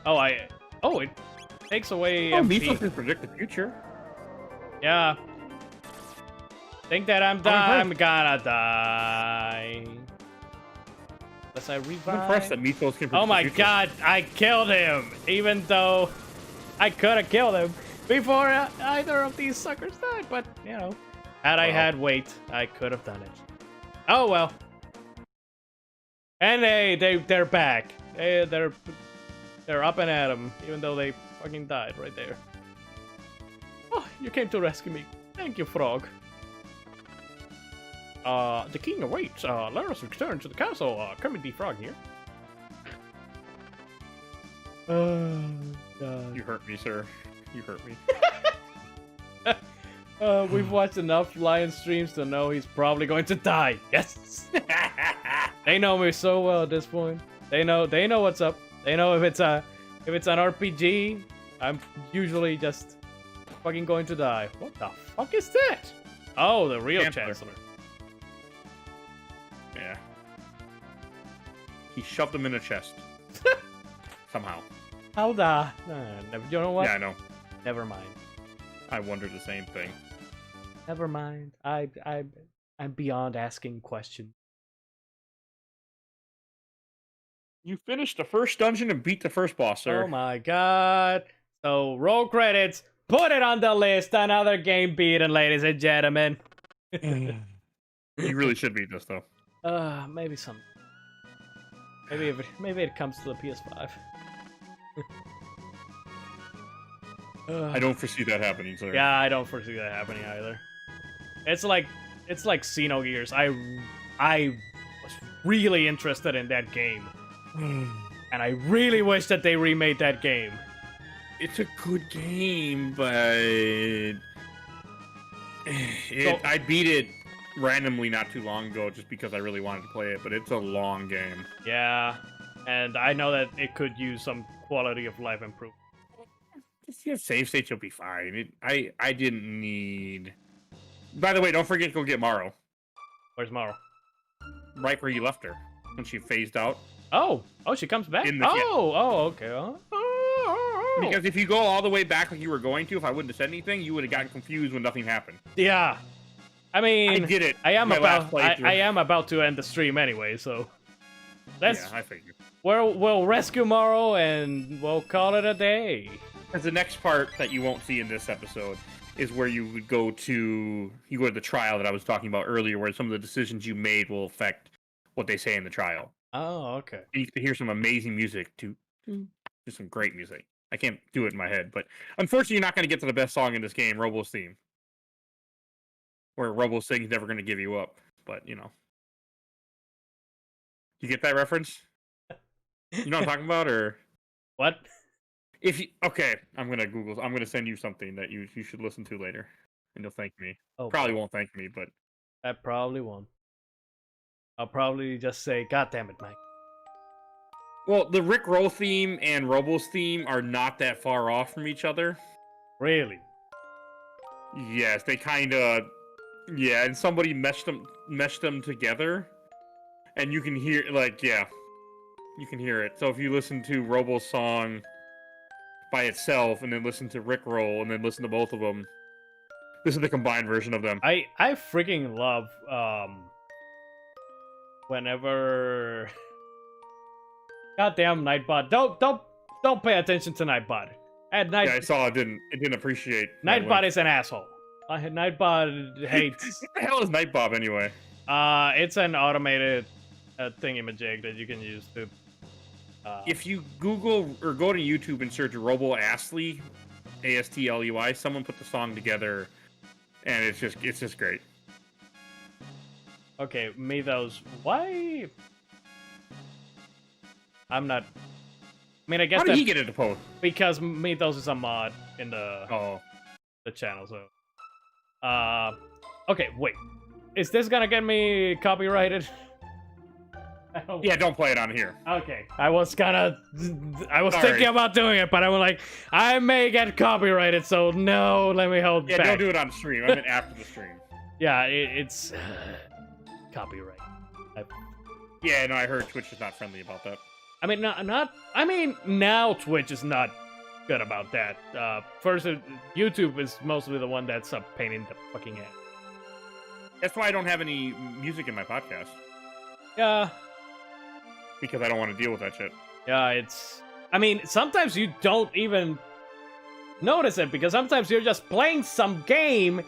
Oh, it takes away Oh, MP. Mifo can predict the future. Yeah. Think that I'm gonna die. Unless I revive. I'm impressed that Mifos can predict Oh my the future. god, I killed him! Even though I could have killed him before either of these suckers died, but, you know. Had I had weight, I could have done it. Oh well. And they're back. They're up and at 'em, even though they fucking died right there. Oh, you came to rescue me. Thank you, Frog. The king awaits. Let us return to the castle. Kermit the Frog here. Oh, God. You hurt me, sir. You hurt me. We've watched enough Lion streams to know he's probably going to die. Yes! They know me so well at this point. They know what's up. They know if it's an RPG, I'm usually just fucking going to die. What the fuck is that? Oh, the real Chancellor. Yeah. He shoved him in a chest. Somehow. How the? You know what? Yeah, I know. Never mind. I wondered the same thing. Never mind. I'm beyond asking questions. You finished the first dungeon and beat the first boss, sir. Oh my god. So, roll credits. Put it on the list. Another game beaten, ladies and gentlemen. You really should beat this, though. Maybe some. Maybe it comes to the PS5. I don't foresee that happening, sir. Yeah, I don't foresee that happening either. It's like Xenogears. I was really interested in that game. And I really wish that they remade that game. It's a good game, but I beat it randomly not too long ago just because I really wanted to play it, but it's a long game. Yeah, and I know that it could use some quality of life improvement. If you have save states, you'll be fine. I didn't need... By the way, don't forget to go get Morrow. Where's Maro? Right where you left her when she phased out. Oh, she comes back? In the okay. Because if you go all the way back like you were going to, if I wouldn't have said anything, you would have gotten confused when nothing happened. Yeah. I mean, I did it. I am about playthrough. I am about to end the stream anyway, so Yeah, I figured. we'll rescue Morrow and we'll call it a day. Because the next part that you won't see in this episode is where you would go to the trial that I was talking about earlier, where some of the decisions you made will affect what they say in the trial. Oh, okay. And you can hear some amazing music too. Just some great music. I can't do it in my head, but unfortunately, you're not going to get to the best song in this game, Robo's theme, where Robo sings "Never Gonna Give You Up." But you get that reference? You know what I'm talking about, or What? I'm gonna send you something that you should listen to later, and you'll thank me. Oh, Probably won't thank me, but I probably won't. I'll probably just say, "God damn it, Mike." well, the Rick Roll theme and Robo's theme are not that far off from each other. Really? Yes, they kind of, and somebody meshed them together, and you can hear you can hear it. So if you listen to Robo's song by itself, and then listen to Rick Roll, and then listen to both of them, this is the combined version of them. I freaking love whenever goddamn Nightbot. Don't pay attention to Nightbot. At night, Yeah, I saw it didn't appreciate Nightbot is an asshole. Nightbot hates. What the hell is Nightbob anyway? It's an automated thingamajig that you can use to. If you Google or go to YouTube and search Robo Astley, Astley, someone put the song together, and it's just great. Okay, Mythos. Why? I'm not. I mean, I guess How did he get into post? because Mythos is a mod in the channel. So, okay, wait. Is this gonna get me copyrighted? Yeah, don't play it on here. Okay. I was thinking about doing it, but I was like, I may get copyrighted, so no, let me hold Yeah, back. don't do it on stream. I meant after the stream. Yeah, it's copyright. Yeah, no, I heard Twitch is not friendly about that. I mean, I mean, now Twitch is not good about that. First, YouTube is mostly the one that's a pain in the fucking ass. That's why I don't have any music in my podcast. Yeah. Because I don't want to deal with that shit. Yeah, I mean, sometimes you don't even notice it, because sometimes you're just playing some game,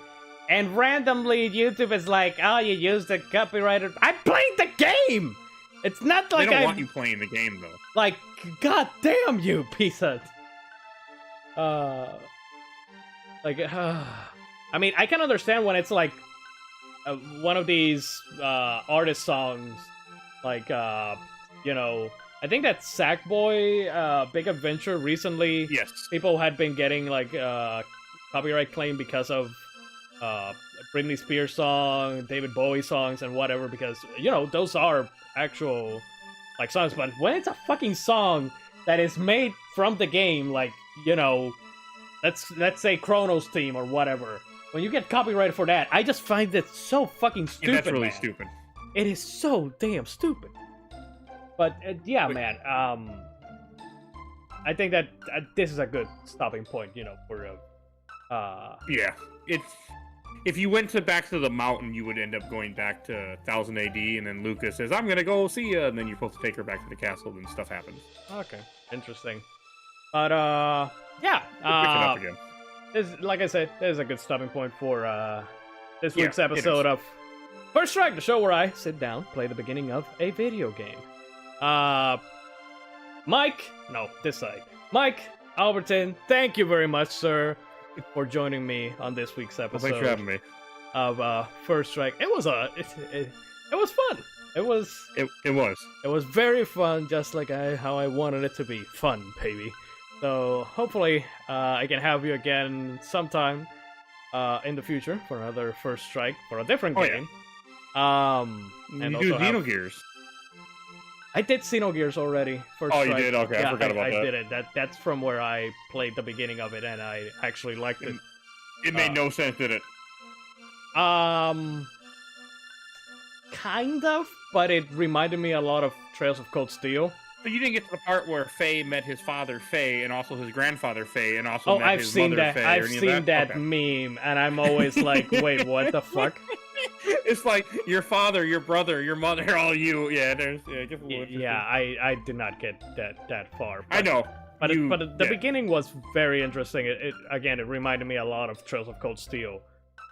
and randomly YouTube is like, oh, you used the copyrighted... I played the game! It's not like they don't want you playing the game, though. Like, god damn you, piece of... I mean, I can understand when it's like one of these artist songs, like, I think that Sackboy Big Adventure recently, Yes. people had been getting like copyright claim because of Britney Spears song, David Bowie songs, and whatever, because those are actual like songs. But when it's a fucking song that is made from the game, like let's say Chrono's theme or whatever, when you get copyrighted for that, I just find it so fucking stupid. Yeah, that's really man. stupid. It is so damn stupid. But yeah, man. I think that this is a good stopping point, for Yeah, if you went back to the mountain, you would end up going back to 1000 AD, and then Lucas says, "I'm gonna go see you," and then you're supposed to take her back to the castle, and stuff happens. Okay, interesting. But yeah. Pick it up again. Like I said, this is a good stopping point for this Yeah, week's episode of First Strike, the show where I sit down, play the beginning of a video game. Mike, no, this side. Mike, Albertin, thank you very much, sir, for joining me on this week's episode. Well, thanks for having me. Of First Strike. It was fun. It was very fun, just like how I wanted it to be. Fun, baby. So hopefully I can have you again sometime in the future for another First Strike for a different game. Yeah. And you do Xenogears. I did Xenogears already. First Oh, Strike. you did? Okay, yeah, I forgot about that. I did it. That's from where I played the beginning of it, and I actually liked it. It made no sense, did it? Kind of, but it reminded me a lot of Trails of Cold Steel. But you didn't get to the part where Faye met his father Faye, and also his grandfather Faye, and also met I've his seen mother that. Faye. I've or any seen of that Okay. meme, and I'm always like, wait, what the fuck? It's like your father, your brother, your mother, all you. Yeah, it gets a little interesting. Yeah, I did not get that far. I know. But the yeah. beginning was very interesting. It reminded me a lot of Trails of Cold Steel,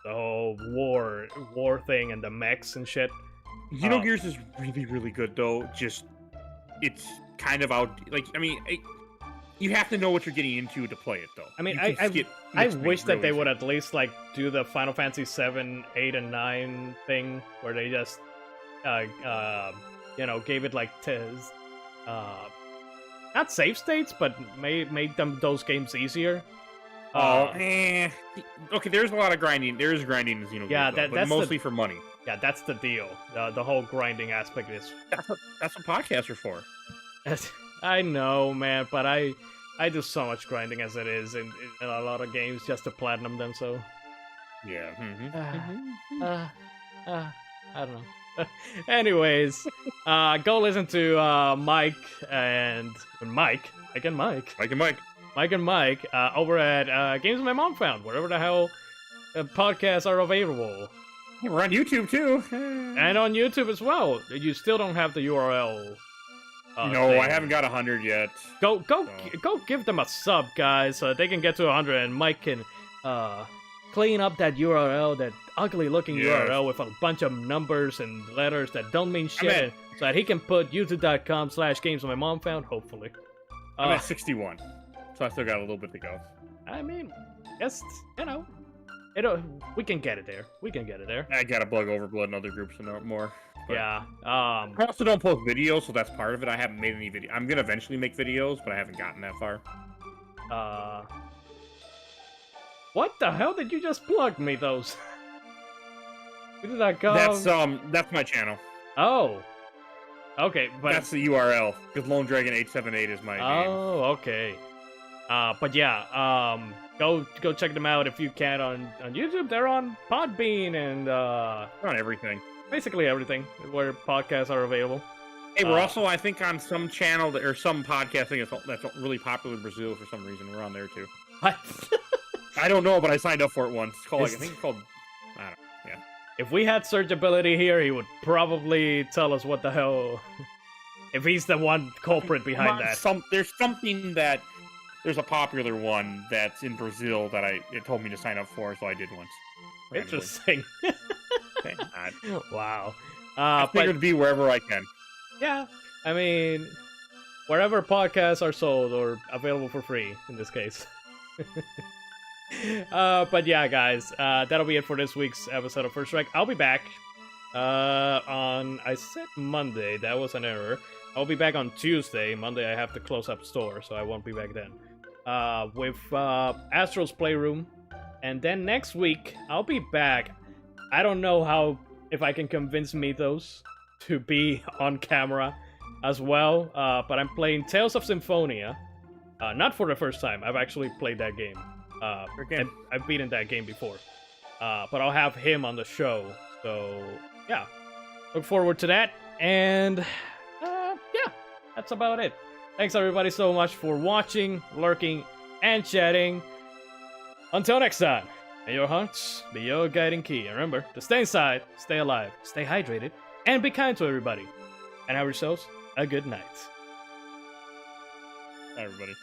the whole war thing and the mechs and shit. Xenogears is really, really good though. Just it's kind of out. Like, I mean, you have to know what you're getting into to play it though. I mean, You can skip I mixed wish meat that real they easy. would at least like do the Final Fantasy 7, 8, and 9 thing where they just gave it like not save states, but made them those games easier. Okay, there's a lot of grinding. There is grinding in Xenogears, Yeah, though, but that's mostly for money. Yeah, that's the deal. The whole grinding aspect is. That's what podcasts are for. I know, man, but I do so much grinding as it is in a lot of games just to platinum them. So Yeah. I don't know. Anyways, go listen to Mike and Mike over at Games My Mom Found, wherever the hell podcasts are available. Yeah, we're on YouTube too. And on YouTube as well. You still don't have the URL. No, thing. I haven't got 100 yet. Go give them a sub, guys, so they can get to 100, and Mike can clean up that URL, that ugly-looking URL with a bunch of numbers and letters that don't mean shit, so that he can put youtube.com/gamesmymomfound, hopefully. I'm at 61, so I still got a little bit to go. I mean, just, we can get it there. We can get it there. I gotta plug Overblood and other groups and more. But Yeah. I also don't post videos, so that's part of it. I haven't made any video. I'm gonna eventually make videos, but I haven't gotten that far. What the hell did you just plug me those? Youtube.com. That's my channel. Oh. Okay, but That's the URL, because Lone Dragon 878 is my name. Oh, okay. But yeah, go check them out if you can on YouTube. They're on Podbean and On everything. basically everything where podcasts are available. Hey, we're also, I think, on some channel or some podcasting that's really popular in Brazil for some reason. We're on there too. What? I don't know, but I signed up for it once. It's called, I think it's called. I don't know. Yeah. If we had searchability here, he would probably tell us what the hell. If he's the one culprit behind that. There's something that there's a popular one that's in Brazil that it told me to sign up for, so I did once. Interesting. Thank God. Wow. I figured to be wherever I can. Yeah, I mean, wherever podcasts are sold or available for free, in this case. But yeah, guys, that'll be it for this week's episode of First Strike. I'll be back I said Monday, that was an error. I'll be back on Tuesday. Monday I have to close up store, so I won't be back then. With Astro's Playroom. And then next week, I'll be back. I don't know if I can convince Mythos to be on camera as well, but I'm playing Tales of Symphonia. Not for the first time. I've actually played that game. I've beaten that game before. But I'll have him on the show. So, yeah. Look forward to that. And, yeah. That's about it. Thanks, everybody, so much for watching, lurking, and chatting. Until next time, may your hearts be your guiding key. And remember to stay inside, stay alive, stay hydrated, and be kind to everybody. And have yourselves a good night. Bye, everybody.